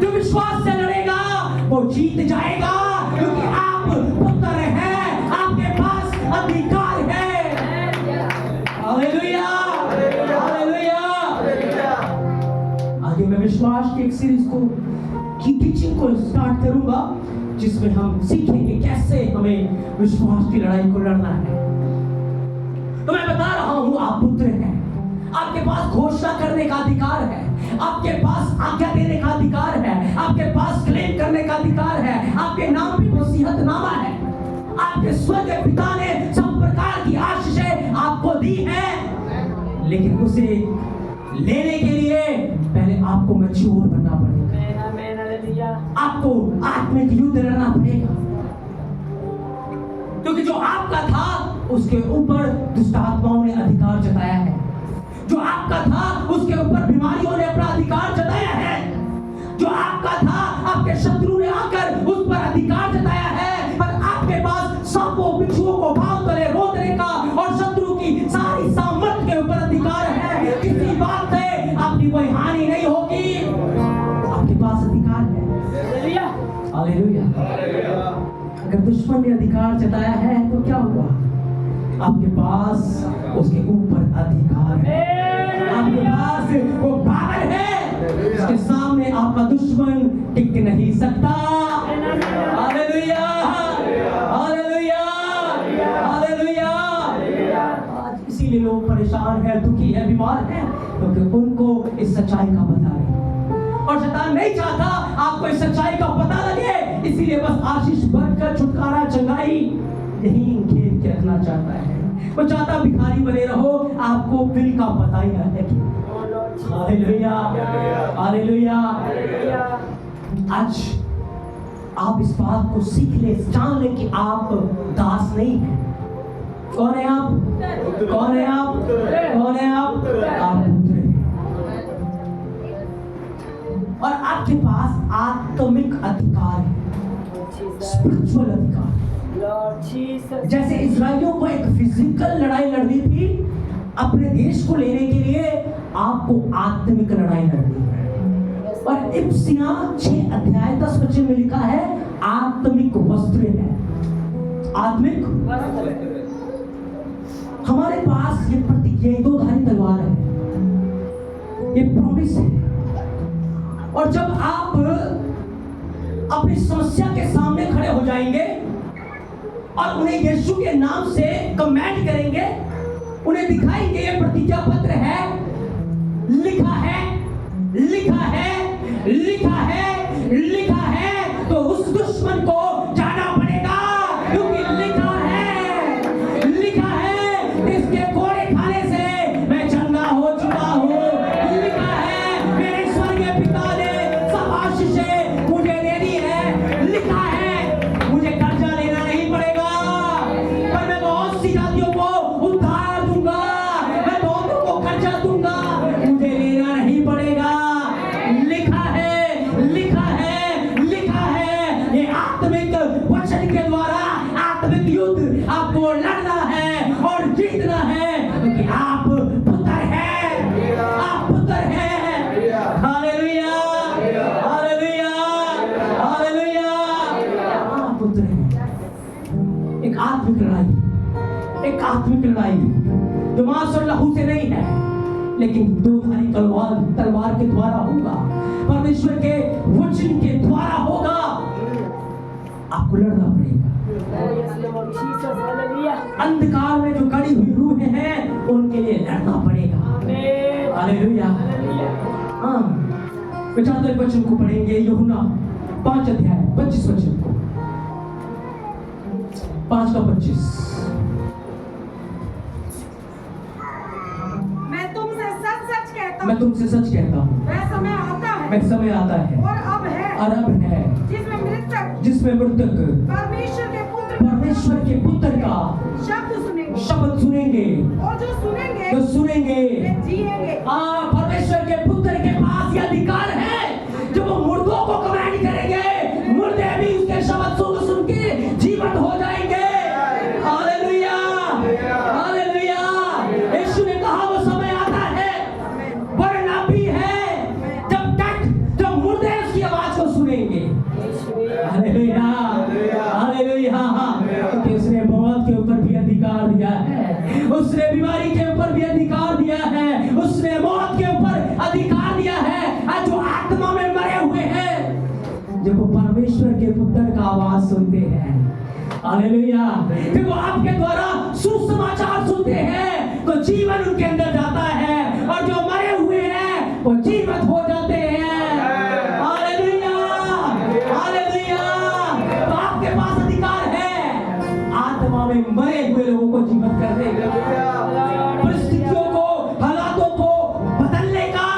C: जो विश्वास से लड़ेगा वो जीत जाएगा, क्योंकि आप पुत्र हैं, आपके पास अधिकार है। Hallelujah, hallelujah. आगे मैं विश्वास की एक सीरीज की टीचिंग को स्टार्ट करूंगा, जिसमें हम सीखेंगे कैसे हमें विश्वास की लड़ाई को लड़ना है। तो मैं बता रहा हूं, आप पुत्र हैं, आपके पास घोषणा करने का अधिकार है, आपके पास आज्ञा देने का अधिकार है, आपके पास क्लेम करने का अधिकार है, आपके नाम पे वसीयतनामा है, आपके स्वर्गीय पिता ने सब प्रकार की आशीषें आपको दी है, लेकिन उसे लेने के लिए पहले आपको मैच्योर बनना पड़ेगा। आपको आत्मिक युद्ध लड़ना पड़ेगा, क्योंकि जो आपका था उसके ऊपर दुष्ट आत्माओं ने अधिकार जताया है, जो आपका था उसके ऊपर बीमारियों ने अपना अधिकार जताया है, जो आपका था आपके शत्रु ने आकर उस पर अधिकार जताया है, पर आपके पास सांपों बिच्छुओं को भाव तले रोकने का और शत्रु की सारी सामर्थ्य के ऊपर अधिकार है। किसी बात से आपकी कोई हानि नहीं होगी, आपके पास अधिकार है। हालेलुया, अगर दुश्मन ने अधिकार जताया है तो क्या हुआ? आपके पास उसके ऊपर अधिकार है। आपके पास वो पावर है, उसके सामने आपका दुश्मन टिक नहीं सकता। Hallelujah, hallelujah, hallelujah. आज इसीलिए लोग परेशान हैं, दुखी हैं, बीमार हैं, क्योंकि उनको इस सच्चाई का पता है। और शैतान नहीं चाहता आपको इस सच्चाई का पता लगे, इसीलिए बस आशीष बरकत, छुटकारा, चंगाई यही खेल के रखना चाहता है। वो चाहता भिखारी बने रहो, आपको बिल का पता ही ना है। Hallelujah, hallelujah. आज आप इस बात को सीख ले, जान ले कि आप दास नहीं हैं। कौन है आप? कौन है आप? कौन है आप? आप पुत्र हैं। और आपके पास आत्मिक अधिकार है, स्पिरिचुअल अधिकार। जैसे इस्राएलियों को एक फिजिकल लड़ाई लड़नी थी अपने देश को लेने के लिए, आपको आत्मिक लड़ाई लड़नी है। और इब्सियां 6 अध्याय 10 वचन में लिखा है, आत्मिक वस्त्र है। आत्मिक हमारे पास ये प्रतिज्ञा, 2 धारी तलवार है, ये प्रॉमिस है। और जब आप अपनी समस्या के सामने खड़े हो जाएंगे और उन्हें यीशु के नाम से कमेंट करेंगे, उन्हें दिखाएंगे ये प्रतिज्ञा पत्र है, लिखा है, लिखा है, लिखा है, लिखा है, तो उस दुश्मन को जाना पड़ेगा, क्योंकि लिखा है, लिखा है, इसके कोड़े खाने से मैं चंगा हो चुका हूँ। लिखा है, मेरे स्वर्गीय पिता ने सब आशीषें मुझे दे दी है। लिखा है, मुझे कर्जा लेना नहीं पड़ेगा, पर मैं बहुत सी जातियों को उद्धार दूंगा, मैं बहुतों को कर्जा दूंगा, मुझे लेना नहीं पड़ेगा। लिखा है, लिखा है, लिखा है। ये आत्मिक वचन के द्वारा आत्मिक युद्ध आपको लड़ना है और जीतना है, क्योंकि आप पुत्र हैं, आप पुत्र हैं। Hallelujah, hallelujah, hallelujah. आप पुत्र हैं। एक आत्मिक लड़ाई, एक आत्मिक लड़ाई जो मांस और लहू से नहीं है, लेकिन 2 धारी तलवार के द्वारा होगा, परमेश्वर के वचन के द्वारा होगा। आपको लड़ना पड़ेगा। अंधकार में जो गड़ी हुई रूहें हैं, उनके लिए लड़ना पड़ेगा। हालेलुया। हाँ, विचार एक वचन को पढ़ेंगे, यूहन्ना 5 अध्याय 25 वचन को, 5 का 25।
E: मैं तुमसे सच कहता हूँ,
C: वह समय आता है,
E: वह समय आता है
C: और अब है,
E: और अब है,
C: जिसमें मृतक
E: परमेश्वर के पुत्र
C: का शब्द सुनेंगे,
E: और जो सुनेंगे
C: वे
E: जिएंगे।
C: परमेश्वर के पुत्र के पास यह अधिकार है, जब वो मुर्दों को कमांड करेंगे, मुर्दे भी उसके शब्द सुन के जीवित हो जाएंगे। Hallelujah, hallelujah. यीशु ने कहा वो समय आता है, वरना भी है, जब मुर्दे उसकी आवाज को सुनेंगे। Hallelujah, hallelujah. क्योंकि उसने मौत के ऊपर भी अधिकार दिया है, उसने बीमारी के ऊपर भी अधिकार दिया है, उसने मौत के ऊपर अधिकार दिया है। जो आत्मा में मरे हुए हैं, जब वो परमेश्वर के पुत्र का आवाज सुनते हैं, हालेलुया, जब वो आपके द्वारा सुसमाचार सुनते हैं, तो जीवन उनके अंदर जाता है, और जो मरे हुए हैं वो जीवित हो जाते हैं। Hallelujah, hallelujah. तो आपके पास अधिकार है आत्मा में मरे हुए लोगों को जीवित करने का, परिस्थितियों को, हालातों को बदलने का।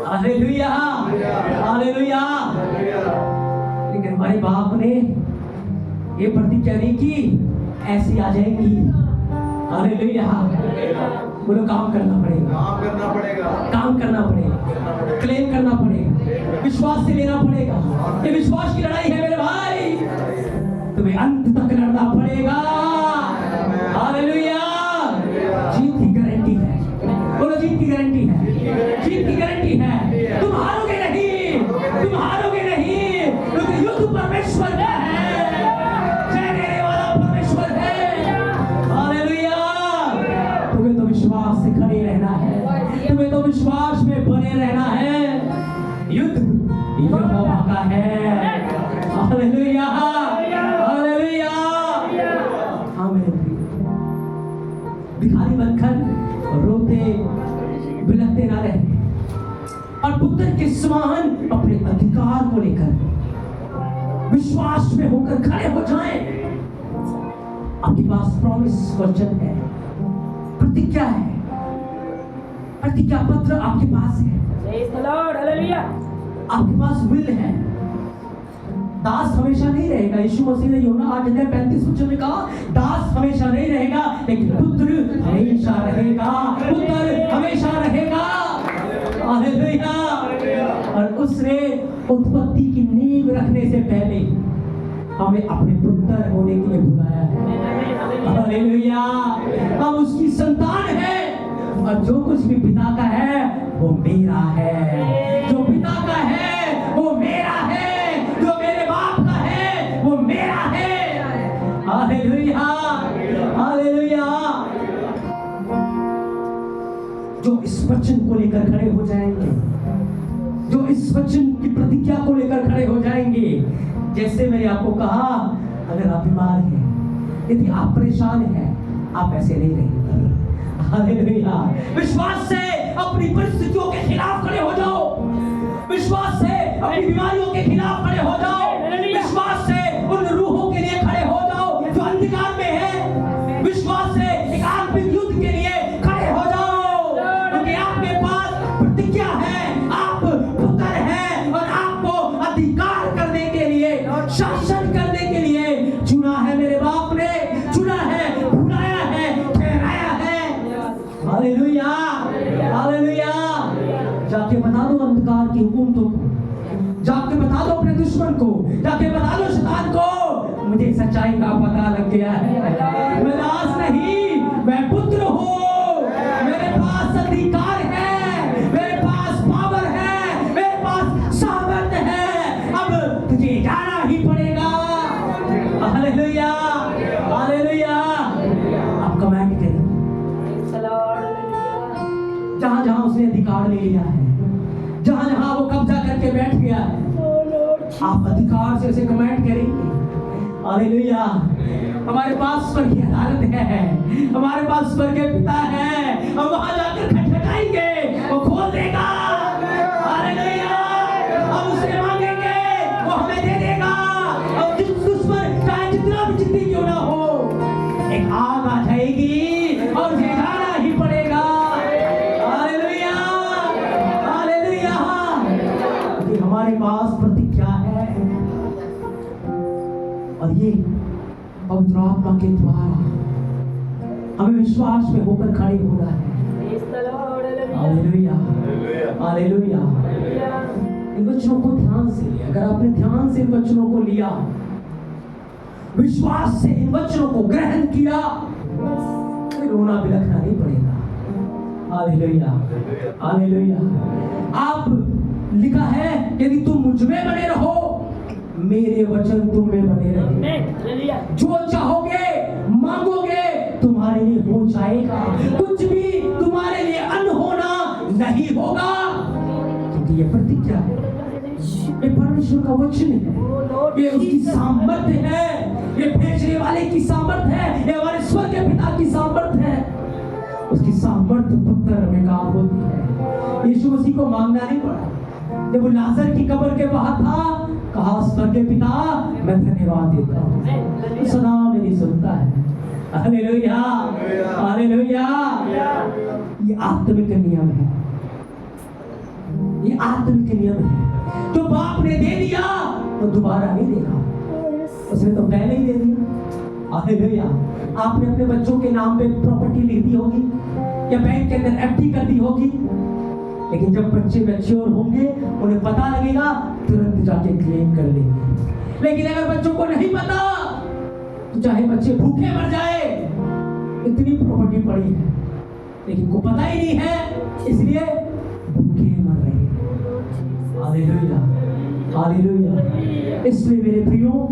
C: Hallelujah, hallelujah. लेकिन हमारे बाप ने ये प्रतिज्ञा नहीं की ऐसी आ जाएंगी। हालेलुया। बोलो, काम करना पड़ेगा,
F: काम करना पड़ेगा,
C: काम करना पड़ेगा, क्लेम करना पड़ेगा, विश्वास से लेना पड़ेगा। ये विश्वास की लड़ाई है मेरे भाई, तुम्हें अंत तक लड़ना पड़ेगा। हालेलुया। जीत की गारंटी है। बोलो, जीत की गारंटी है, जीत की गारंटी है। तुम हारोगे नहीं, तुम हारोगे नहीं, क्योंकि युद्ध परमेश्वर का है। युद्ध यहोवा का है। Hallelujah, hallelujah. हाँ मेरे प्रिय, भिखारी बनकर रोते बिलखते ना रहे, और पुत्र के समान अपने अधिकार को लेकर विश्वास में होकर खड़े हो जाएं। आपके पास प्रॉमिस वचन है, प्रतिज्ञा है, प्रतिज्ञा पत्र आपके पास है, आपके पास विल है। दास हमेशा नहीं रहेगा। यीशु मसीह ने यूहन्ना 8:35 में कहा, दास हमेशा नहीं रहेगा, लेकिन पुत्र हमेशा रहेगा, पुत्र हमेशा रहेगा। हालेलुया। और उसने उत्पत्ति की नींव रखने से पहले हमें अपने पुत्र होने के लिए बुलाया है। हालेलुया। हम उसकी संतान है, और जो कुछ भी पिता का है वो मेरा है। जो पिता का है वो मेरा है, जो मेरे बाप का है वो मेरा है। Hallelujah, hallelujah. जो इस वचन को लेकर खड़े हो जाएंगे, जो इस वचन की प्रतिज्ञा को लेकर खड़े हो जाएंगे, जैसे मैंने आपको कहा, अगर आप बीमार हैं, यदि आप परेशान हैं, आप ऐसे नहीं रहेंगे। हालेलुया। विश्वास से अपनी परिस्थितियों के खिलाफ खड़े हो जाओ, विश्वास से अपनी बीमारियों के खिलाफ खड़े हो जाओ, विश्वास से उन रूहों के लिए खड़े हो जाओ जो अंधकार में है, विश्वास से एक आत्मिक युद्ध के लिए खड़े हो जाओ, क्योंकि आपके पास प्रतिज्ञा है, आप पुत्र हैं, और आपको अधिकार करने के लिए, शासन करने के लिए चुना है। मेरे बाप ने चुना है, बुलाया है, ठहराया है। Hallelujah, hallelujah. जाके बता दो अंधकार की हुकूमतों को, जाके बता दो अपने दुश्मन को, जाके बता दो शैतान को, मुझे सच्चाई का पता लग गया है। मैं दास नहीं, मैं पुत्र हूँ, मेरे पास अधिकार है, मेरे पास पावर है, मेरे पास सामर्थ्य है। अब तुझे जाना ही पड़ेगा। Hallelujah, hallelujah. आप कमेंट करें, जहां जहां उसने अधिकार ले लिया है, जहां जहां वो कब्जा करके बैठ गया है, आप अधिकार से उसे कमेंट करेंगे। हालेलुया। हमारे पास स्वर्गीय अदालत है, हमारे पास स्वर्गीय पिता है, हम वहां जाकर खटखटाएंगे, वो खोल देगा। हालेलुया। हम उसे मांगेंगे, वो हमें दे देगा। और जिस दुश्मन चाहे जितना भी जिद्दी क्यों ना हो, एक आग आ जाएगी और उसे जाना ही पड़ेगा। Hallelujah, hallelujah. हमारे पास प्रतिज्ञा है, और ये पवित्र आत्मा के द्वारा हमें विश्वास में होकर खड़े होना है। Hallelujah, hallelujah. इन वचनों को ध्यान से लिया, अगर आपने ध्यान से इन वचनों को लिया, विश्वास से इन वचनों को ग्रहण किया, फिर रोना बिलखना नहीं पड़ेगा। Hallelujah, hallelujah. आप लिखा है, यदि तुम मुझ में बने रहो, मेरे वचन तुम में बने रहे, जो चाहोगे मांगोगे तुम्हारे लिए हो जाएगा। कुछ भी तुम्हारे लिए अनहोना नहीं होगा, क्योंकि ये प्रतिज्ञा है, ये परमेश्वर का वचन है, ये उसकी सामर्थ्य है, ये भेजने वाले की सामर्थ्य है, ये हमारे स्वर्गीय पिता की सामर्थ्य है। उसकी सामर्थ्य पुत्र में काम होती है। यीशु मसीह को मांगना नहीं पड़ा। जब वो लाजर की कब्र के बाहर था, कहा स्वर्गीय पिता मैं धन्यवाद देता हूँ, सदा मेरी सुनता है। Hallelujah, hallelujah. ये आत्मिक नियम है, ये आत्मिक नियम है। तो बाप ने दे दिया तो दोबारा नहीं देगा, उसने तो पहले ही दे दिया। हालेलुया। आपने अपने बच्चों के नाम पे प्रॉपर्टी लिख दी होगी या बैंक के अंदर एफडी कर दी होगी, लेकिन जब बच्चे मैच्योर होंगे उन्हें पता लगेगा, तुरंत जाके क्लेम कर लेंगे। लेकिन अगर बच्चों को नहीं पता, तो चाहे बच्चे भूखे मर जाए, इतनी प्रॉपर्टी पड़ी है, लेकिन को पता ही नहीं है, इसलिए भूखे मर रहे हैं। Hallelujah, hallelujah. इसलिए मेरे प्रियो,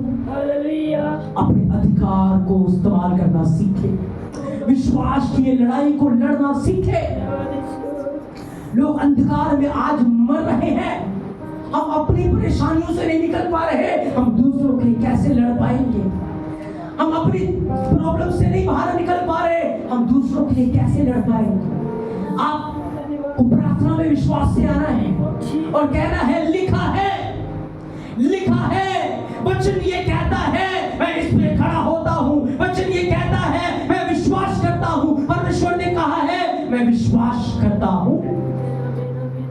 C: अपने अधिकार को इस्तेमाल करना सीखे, विश्वास की लड़ाई को लड़ना सीखे। लोग अंधकार में आज मर रहे हैं, परेशानियों से नहीं निकल पा रहे, हम दूसरों के लिए कैसे लड़ पाएंगे? हम अपनी प्रॉब्लम से नहीं बाहर निकल पा रहे, हम दूसरों के लिए कैसे लड़ पाएंगे? आपको प्रार्थना में विश्वास से आना है और कहना है लिखा है, लिखा है, वचन ये कहता है, मैं इस पे खड़ा होता हूँ। वचन ये कहता है, मैं विश्वास करता हूँ। परमेश्वर ने कहा है, मैं विश्वास करता हूँ।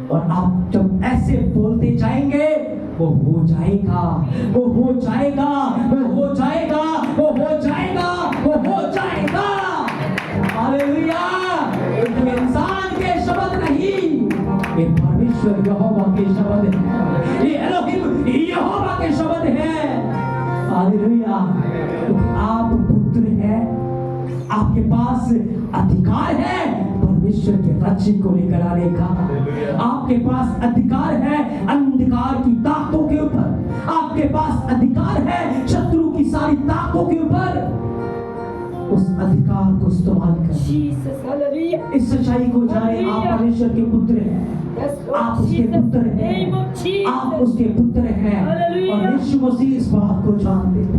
C: और आप जब ऐसे बोलते जाएंगे, वो हो जाएगा, वो हो जाएगा, वो हो जाएगा, वो हो जाएगा, वो हो जाएगा। हालेलुया। ये इंसान के शब्द नहीं, ये परमेश्वर यहोवा के शब्द है, ये एलोहिम यहोवा के शब्द है। हालेलुया। क्योंकि आप पुत्र हैं, आपके पास अधिकार है परमेश्वर के राज्य को लेकर आने का। आपके पास अधिकार है अंधकार की ताकतों के ऊपर, आपके पास अधिकार है शत्रु की सारी ताकतों के ऊपर। उस अधिकार को इस्तेमाल करें, इस सच्चाई को जाने। आप परमेश्वर के पुत्र हैं, आप उसके पुत्र हैं, आप उसके पुत्र हैं। और यीशु मसीह इस बात को जानते थे।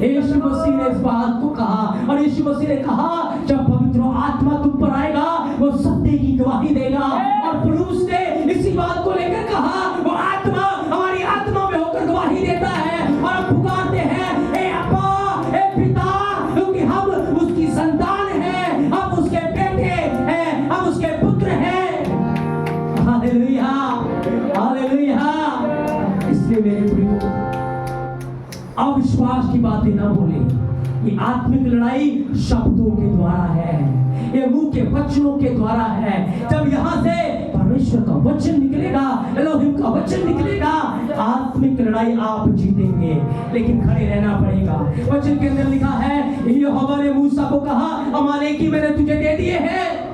C: यीशु मसीह ने इस बात को कहा, और यीशु मसीह ने कहा जब पवित्र आत्मा तुम पर आएगा, वो सत्य की गवाही देगा। और पौलुस ने इसी बात को लेकर कहा, वो आत्मा हमारी आत्मा में होकर गवाही देता है, और हम पुकारते हैं, ए अब्बा, ए पिता, क्योंकि हम उसकी संतान हैं, हम उसके बेटे हैं, हम उसके पुत्र हैं। Hallelujah, hallelujah. इसलिए मेरे प्रियो, अविश्वास की बातें ना बोले। ये आत्मिक लड़ाई शब्दों के द्वारा है, ये मुंह के वचनों के द्वारा है। जब यहाँ से परमेश्वर का वचन निकलेगा, एलोहिम का वचन निकलेगा, आत्मिक लड़ाई आप जीतेंगे। लेकिन खड़े रहना पड़ेगा। वचन के अंदर लिखा है, यहोवा ने मूसा को कहा, अमालेकी मैंने तुझे दे दिए हैं,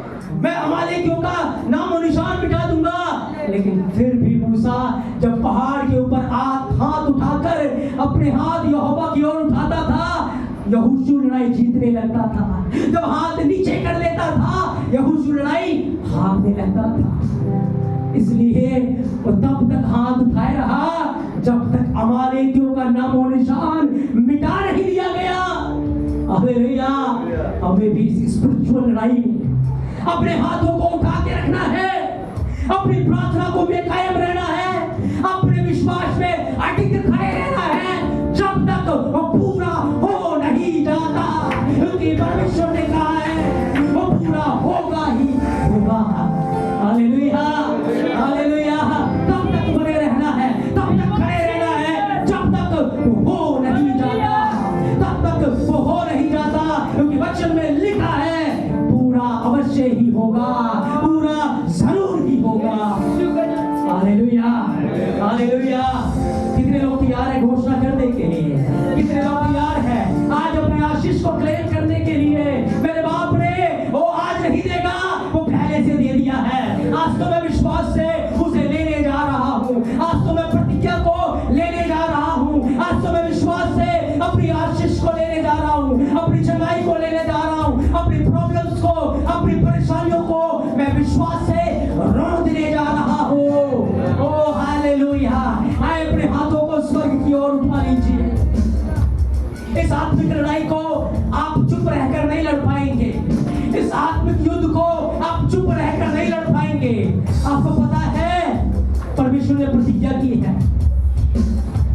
C: मैं अमालेकियों का नाम और निशान मिटा दूंगा। लेकिन फिर भी मूसा जब पहाड़ के ऊपर हाथ उठाकर अपने हाथ यहोवा की ओर उठाता था, यहोशू लड़ाई जीतने लगता था। जब हाथ नीचे कर लेता था, यहोशू लड़ाई हारने लगता था। इसलिए वो तब तक हाथ उठाए रहा जब तक अमालेकियों का नाम और निशान मिटा नहीं दिया गया। हालेलुया। हमें भी इस स्पिरिचुअल लड़ाई में अपने हाथों को उठा के रखना है, अपनी प्रार्थना को में कायम रहना है, अपने विश्वास में अटक खड़े रहना है, जब तक वो पूरा हो नहीं जाता। क्योंकि परमेश्वर ने कहा है, वो पूरा होगा ही होगा। Hallelujah, hallelujah. तब तक बने रहना है, तब तक खड़े रहना है, जब तक वो हो नहीं जाता, तब तक वो हो नहीं जाता। क्योंकि वचन में लिखा है, पूरा अवश्य ही होगा, पूरा जरूर ही होगा। Hallelujah, hallelujah. कितने लोग तैयार है घोषणा करने के लिए? कितने लोग तैयार है आज अपने आशीष को क्लेम करने के लिए? मेरे बाप ने वो आज नहीं देगा, वो पहले से दे दिया है। आज तो मैं विश्वास से उसे लेने जा रहा हूँ, आज तो मैं प्रतिज्ञा को लेने जा रहा हूँ, आज तो मैं विश्वास से अपनी आशीष को लेने जा रहा हूँ, अपनी चंगाई को लेने जा रहा हूँ, अपनी प्रॉब्लम्स को, अपनी परेशानियों को मैं विश्वास से रोक देने जा रहा हूँ। ओ हालेलुया। आए अपने हाथों को स्वर्ग की ओर उठा लीजिए। इस आत्मिक लड़ाई को आप चुप रहकर नहीं लड़ पाएंगे, इस आत्मिक युद्ध को आप चुप रहकर नहीं लड़ पाएंगे। आपको पता है परमेश्वर ने प्रतिज्ञा की है,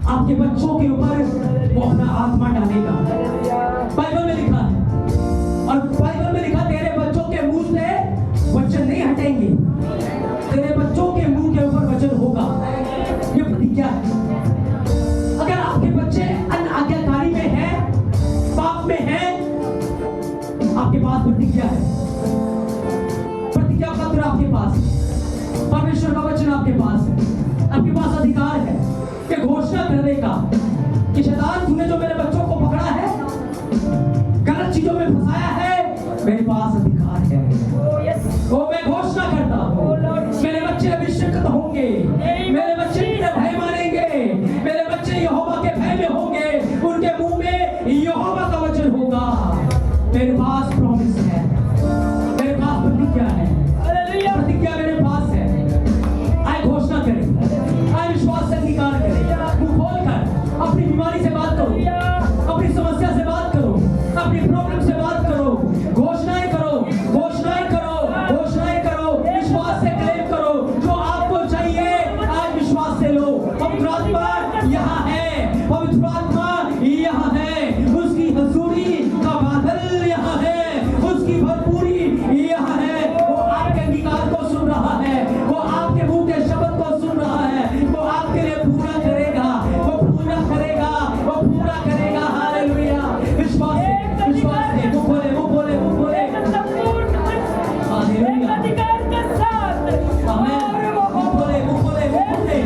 C: आपके बच्चों के ऊपर वो अपना आत्मा डालेगा। बाइबल में लिखा है, और बाइबल में लिखा, तेरे बच्चों के मुंह से वचन नहीं हटेंगे, तेरे बच्चों के मुंह के ऊपर वचन होगा। ये प्रतिज्ञा है। अगर आपके बच्चे अनाज्ञाकारी में हैं, पाप में हैं, आपके पास प्रतिज्ञा है, प्रतिज्ञा पत्र आपके पास है, परमेश्वर का वचन आपके पास है, आपके पास अधिकार है कि घोषणा करने का कि शैतान तूने जो मेरे बच्चों को पकड़ा है, गलत चीजों में फंसाया है, मेरे पास अधिकार है। वो मैं घोषणा करता हूँ, मेरे बच्चे अभिषेकित होंगे, मेरे बच्चे मेरा भय मानेंगे, मेरे बच्चे यहोवा के भय में होंगे, उनके मुंह में यहोवा का वचन होगा। मेरे पास प्रॉमिस है, मेरे पास प्रतिज्ञा है, प्रतिज्ञा मेरे पास है। आए घोषणा करें, आए विश्वास से अंगीकार करें। पवित्र आत्मा यहाँ है, पवित्र आत्मा यहाँ है, उसकी हजूरी का बादल यहाँ है, उसकी भरपूरी यहाँ है। वो आपके अंगीकार को सुन रहा है, वो आपके मुंह के शब्द को सुन रहा है, वो आपके लिए पूरा करेगा, वो पूरा करेगा, वो पूरा करेगा। हालेलुया। विश्वास से वो बोले हालेलुया। आमीन। वो बोले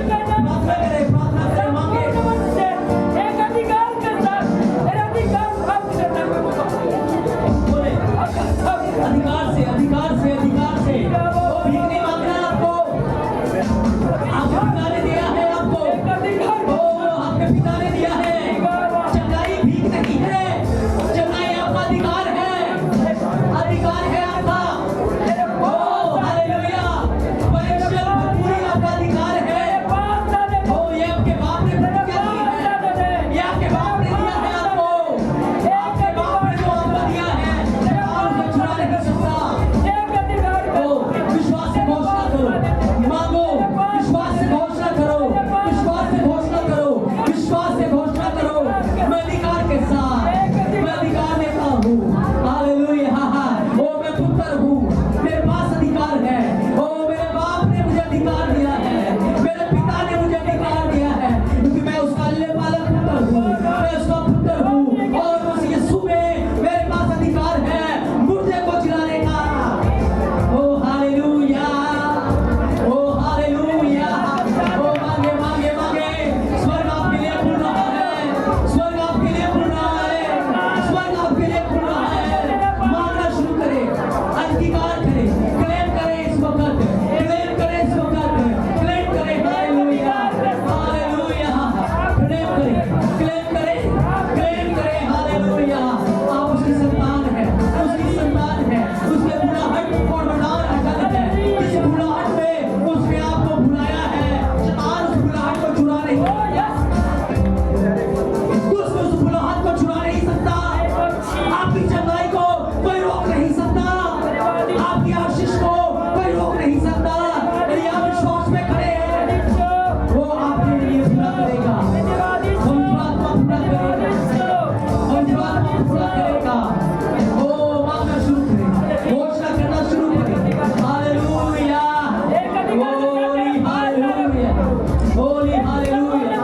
C: प्रार्थना करें, मांगे। बोले अधिकार से वो भीख नहीं मांगना आपको पिता ने दिया है, आपको आपके पिता ने दिया है। चंगाई भीख नहीं है, चंगाई आपका अधिकार है आपका। ओ हालेलुया। परमेश्वर पूरी आपका अधिकार है। ओ ये आपके बाप ने प्रतिज्ञा की है, ये आपके बाप ने दिया है आपको, आपके बाप ने जो आपको दिया है, आप उसे चुरा नहीं सकता। ओ विश्वास से घोषणा करो, मांगो, विश्वास से घोषणा करो, विश्वास से घोषणा करो, विश्वास से घोषणा करो। मैं अधिकार के साथ मैं अधिकार लेता हूँ। हालेलुया। ओ मैं पुत्र हूँ, मेरे पास अधिकार है। ओ मेरे बाप ने मुझे अधिकार दिया है, मेरे पिता ने मुझे अधिकार दिया है, क्योंकि मैं उसका पालक पुत्र हूँ, मैं उसका पुत्र हूँ। और उस यीशु में मेरे पास अधिकार है मुर्दे को जिलाने का। ओ हालेलुया, ओ हालेलुया। ओ मांगे मांगे मांगे, स्वर्ग आपके लिए खुल रहा है, स्वर्ग आपके लिए खुल रहा है, स्वर्ग आपके लिए खुल रहा है। मांगना शुरू करें, अंगीकार करें, क्लेम करें इस वक्त, क्लेम करें इस वक्त, क्लेम करें। Hallelujah, hallelujah. क्लेम करें, हालेलुया। आप उसकी संतान है, उसकी संतान है, उसके बुढ़ाहट और वरदान अटल है। इस बुढ़ाहट में उसने आपको बुलाया है, शैतान उस बुढ़ाहट को चुरा नहीं सकता, दुष्ट उस बुढ़ाहट को चुरा नहीं सकता, आपकी चंगाई को कोई रोक नहीं सकता, आपकी आशीष को कोई रोक नहीं सकता। यदि आप विश्वास में खड़े हैं, वो आपके लिए पूरा करेगा, पवित्र आत्मा पूरा करेगा, पवित्र आत्मा पूरा करेगा। ओ मांगना शुरू करें, घोषणा करना शुरू करें। Hallelujah, Holi hallelujah, Holi hallelujah.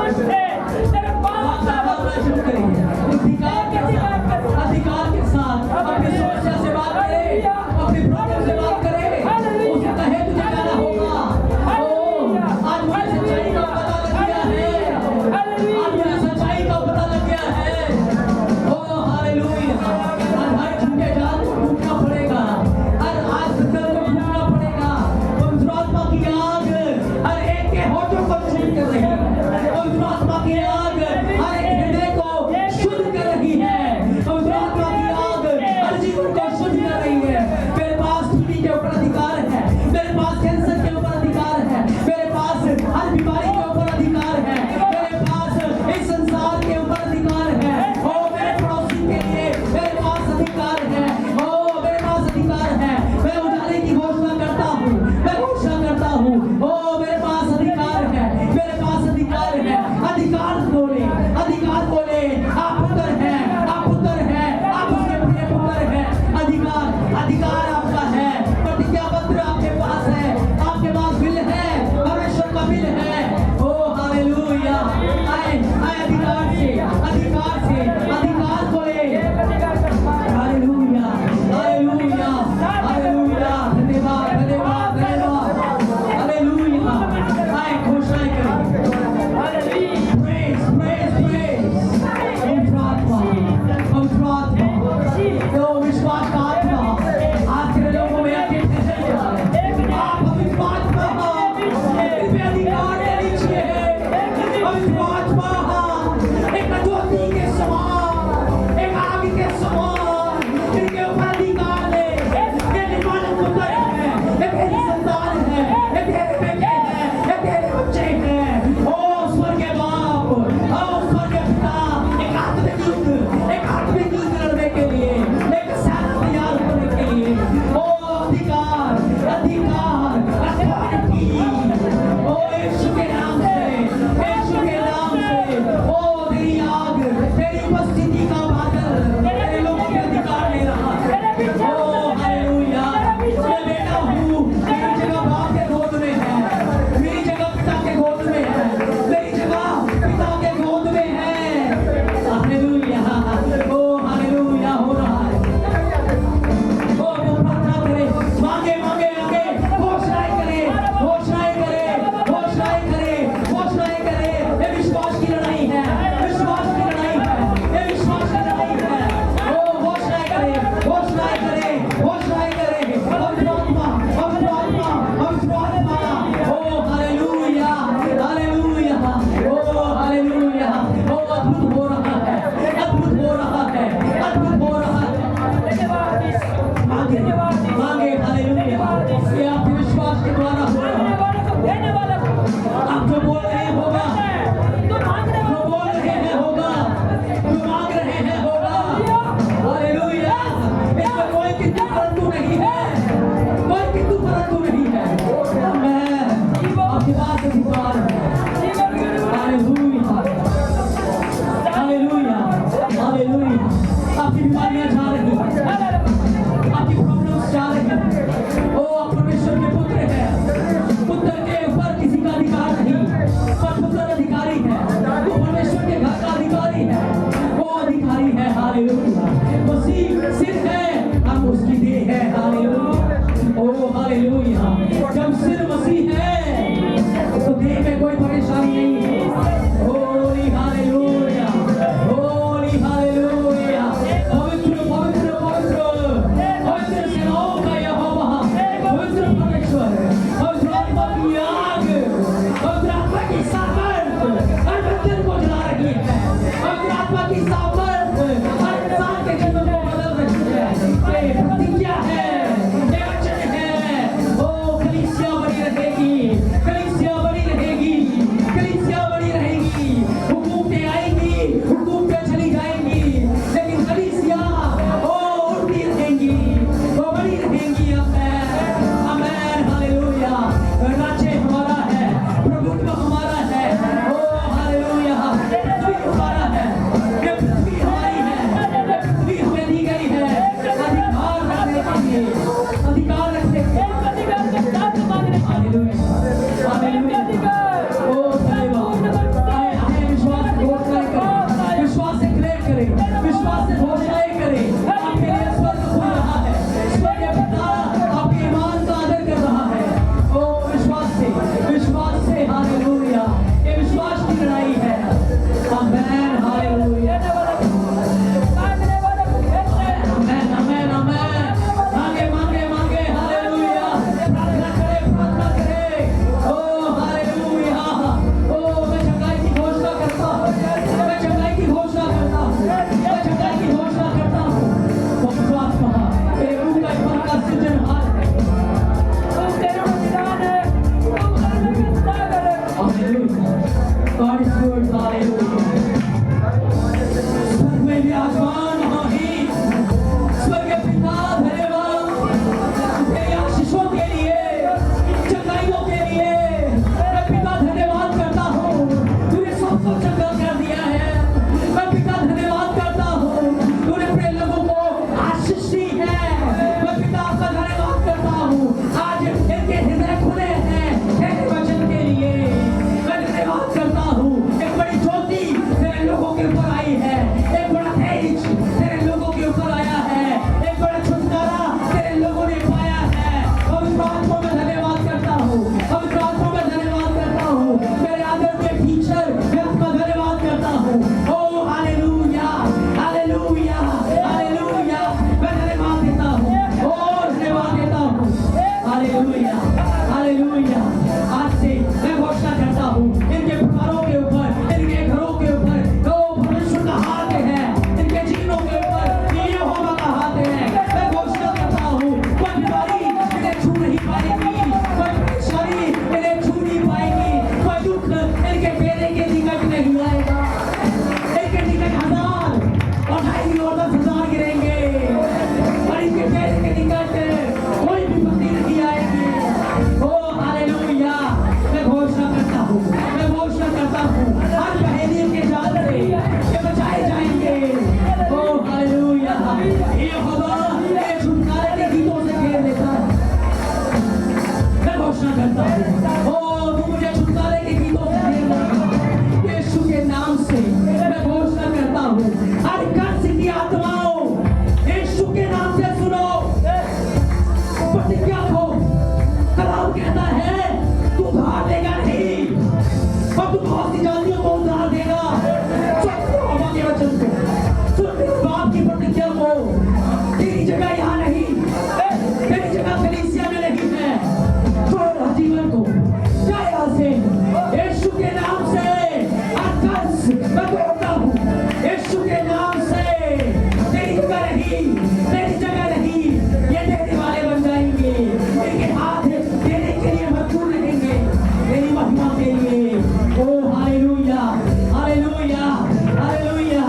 C: God is good. Hallelujah. स्वर्ग में विराजमान मही स्वर्ग के पिता धन्यवाद तेरी आशीषों के लिए, चंगाइयों के लिए मैं पिता धन्यवाद करता हूँ। तूने सबको चंगा कर दिया है। मैं पिता धन्यवाद करता हूँ, तूने अपने लोगों को आशीष दी है। मैं पिता आपका धन्यवाद करता हूँ। आज इनके हृदय खुले हैं तेरे वचन के लिए। मैं धन्यवाद करता हूँ। एक बड़ी ज्योति तेरे लोगों के ऊपर आई है, एक बड़ा तेज तेरे लोगों के ऊपर आया है, एक बड़ा छुटकारा तेरे लोगों ने पाया है। पवित्र आत्मा में धन्यवाद करता हूँ, पवित्र आत्मा में धन्यवाद करता हूँ। मेरे आदरणीय टीचर मैं आपका धन्यवाद करता हूँ। ओ हालेलुया, हालेलुया, हालेलुया। मैं धन्यवाद देता हूँ, ओ धन्यवाद देता हूँ। Hallelujah, hallelujah. आज से मैं घोषणा करता हूँ इनके परिवारों के ऊपर, इनके घरों के ऊपर तो परमेश्वर का हाथ है, इनके जीवनों के ऊपर यहोवा का हाथ है। मैं घोषणा करता हूँ कोई बीमारी इन्हें छू नहीं पाएगी, कोई परेशानी इन्हें छू नहीं पाएगी, कोई दुख इनके बेड़े के निकट नहीं आएगा। इनके निकट 1000 और 2,500 और 10,000 गिरेंगे और इनके बेड़े के निकट कोई विपत्ति नहीं आएगी। ओ हालेलुया। मैं घोषणा करता हूँ, मैं घोषणा करता हूँ हर पहेली के जाल से ये बचाए जाएंगे। ओ हालेलुया। यहोवा ये छुटकारे के गीतों से घेर लेता है। मैं घोषणा करता हूँ, ओ तू मुझे छुटकारे के गीतों से घेर लेता। यीशु के नाम से मैं घोषणा करता हूँ हर कर्ज की आत्माओं यीशु के नाम से सुनो, प्रतिज्ञा को। कलाम कहता है तू उधार देगा नहीं और तू बहुत सी जातियों को उधार देगा। सुन यहोवा के वचन को, सुन मेरे बाप की प्रतिज्ञा को। तेरी जगह यहाँ नहीं, तेरी जगह कलीसिया में नहीं है। छोड़ जीवन को, जा यहाँ से यीशु के नाम से। कर्ज मैं तोड़ता हूँ यीशु के नाम से। तेरी जगह नहीं, तेरी जगह नहीं। ये देने वाले बन जाएंगे, इनके हाथ देने के लिए मजबूर रहेंगे तेरी महिमा के लिए। ओ हालेलुया, हालेलुया, हालेलुया।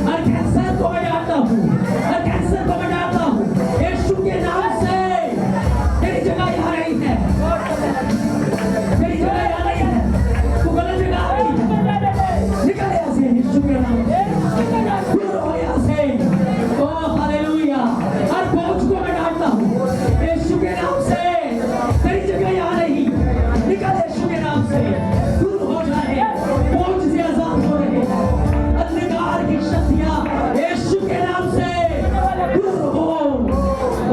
C: हर कैंसर को मैं डालता हूँ, हर कैंसर को मैं डालता हूँ यीशु के नाम से। तेरी जगह यहाँ नहीं है, तेरी जगह यहाँ नहीं है। तू गलत जगह आ गई है। निकल यहाँ से यीशु के नाम से। दूर हो यहाँ से। ओ हालेलुया। हर बोझ को मैं डालता हूँ यीशु के नाम से। तेरी जगह यहाँ नहीं, निकल यीशु के नाम से। दूर हो जाए, बोझ से आजाद हो रहे अंधकार की शक्तियाँ यीशु के नाम से दूर हो।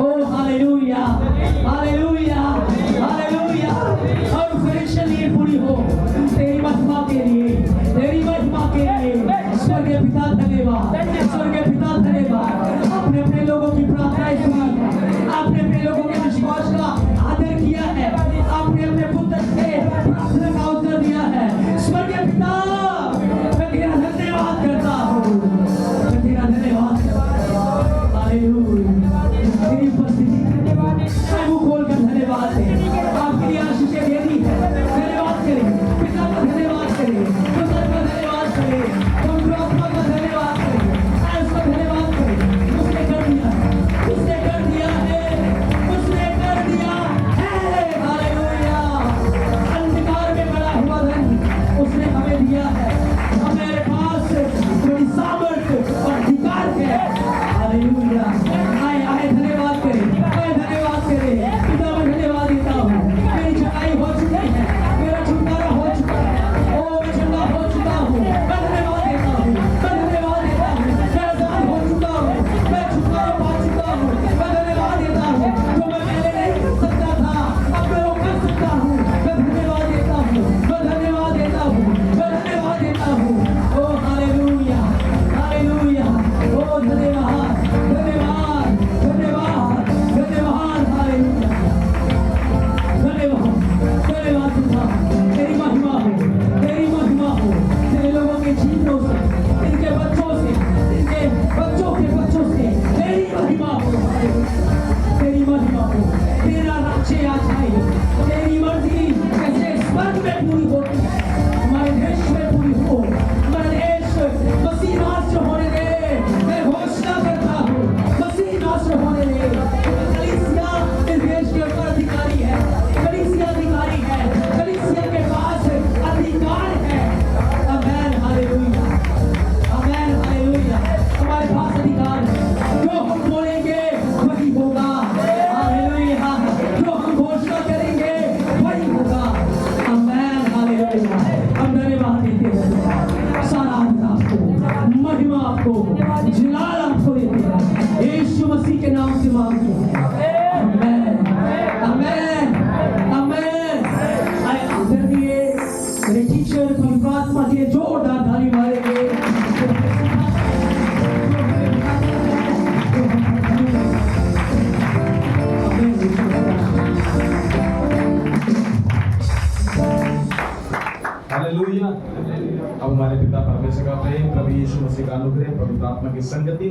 C: ओ हालेलुया, हालेलुया, हालेलुया। और फिर ये पूरी हो तेरी महिमा के लिए, तेरी महिमा के लिए। स्वर्ग के पिता धन्यवाद, स्वर्ग के पिता धन्यवाद। आपने अपने लोगों की प्रार्थनाएं सुनी है, आपने अपने लोगों के विश्वास का आदर किया है, आपने अपने पुत्र से प्रार्थना का उत्तर दिया है। स्वर्ग के पिता मैं तेरा धन्यवाद करता हूँ, मैं तेरा धन्यवाद करता हूँ। हालेलुया। तेरी उपस्थिति धन्यवाद, मैं मुंह खोलकर धन्यवाद दें। आपके लिए आशीषें देनी है, धन्यवाद करें। पिता का धन्यवाद करें, पुत्र का धन्यवाद करें, पवित्र आत्मा का धन्यवाद करें, उसका धन्यवाद करें। उसने कर दिया है, उसने कर दिया है, उसने कर दिया है। हालेलुया। अंधकार में बड़ा हुआ धन उसने हमें दिया है। हमारे पास बड़ी सामर्थ्य और अधिकार है। हालेलुया। आए आए धन्यवाद करें, आए धन्यवाद करें। पिता मैं धन्यवाद देता हूँ। मेरी चढ़ाई हो चुकी है, मेरा छुटकारा हो चुका है। ओ मैं चंगा हो चुका हूँ। मैं धन्यवाद देता हूँ, मैं धन्यवाद देता हूँ। मैं आजाद हो चुका हूँ, मैं छुटकारा पा चुका हूँ। मैं धन्यवाद देता हूँ। जो मैं पहले नहीं कर सकता था अब मैं वो कर सकता हूँ। मैं धन्यवाद देता हूँ, मैं धन्यवाद देता हूँ, मैं धन्यवाद देता हूँ। ओ आपको, जलाल आपको देते हैं। यीशु मसीह के नाम से मांगते हैं। आमेन, आमेन, आमेन। आए आदर दिए मेरे टीचर पवित्र आत्मा के जोरदार ताली मारेंगे।
F: हालेलुया। अब हमारे पिता परमेश्वर का प्रेम, प्रभु यीशु मसीह का अनुग्रह, पवित्र आत्मा की संगति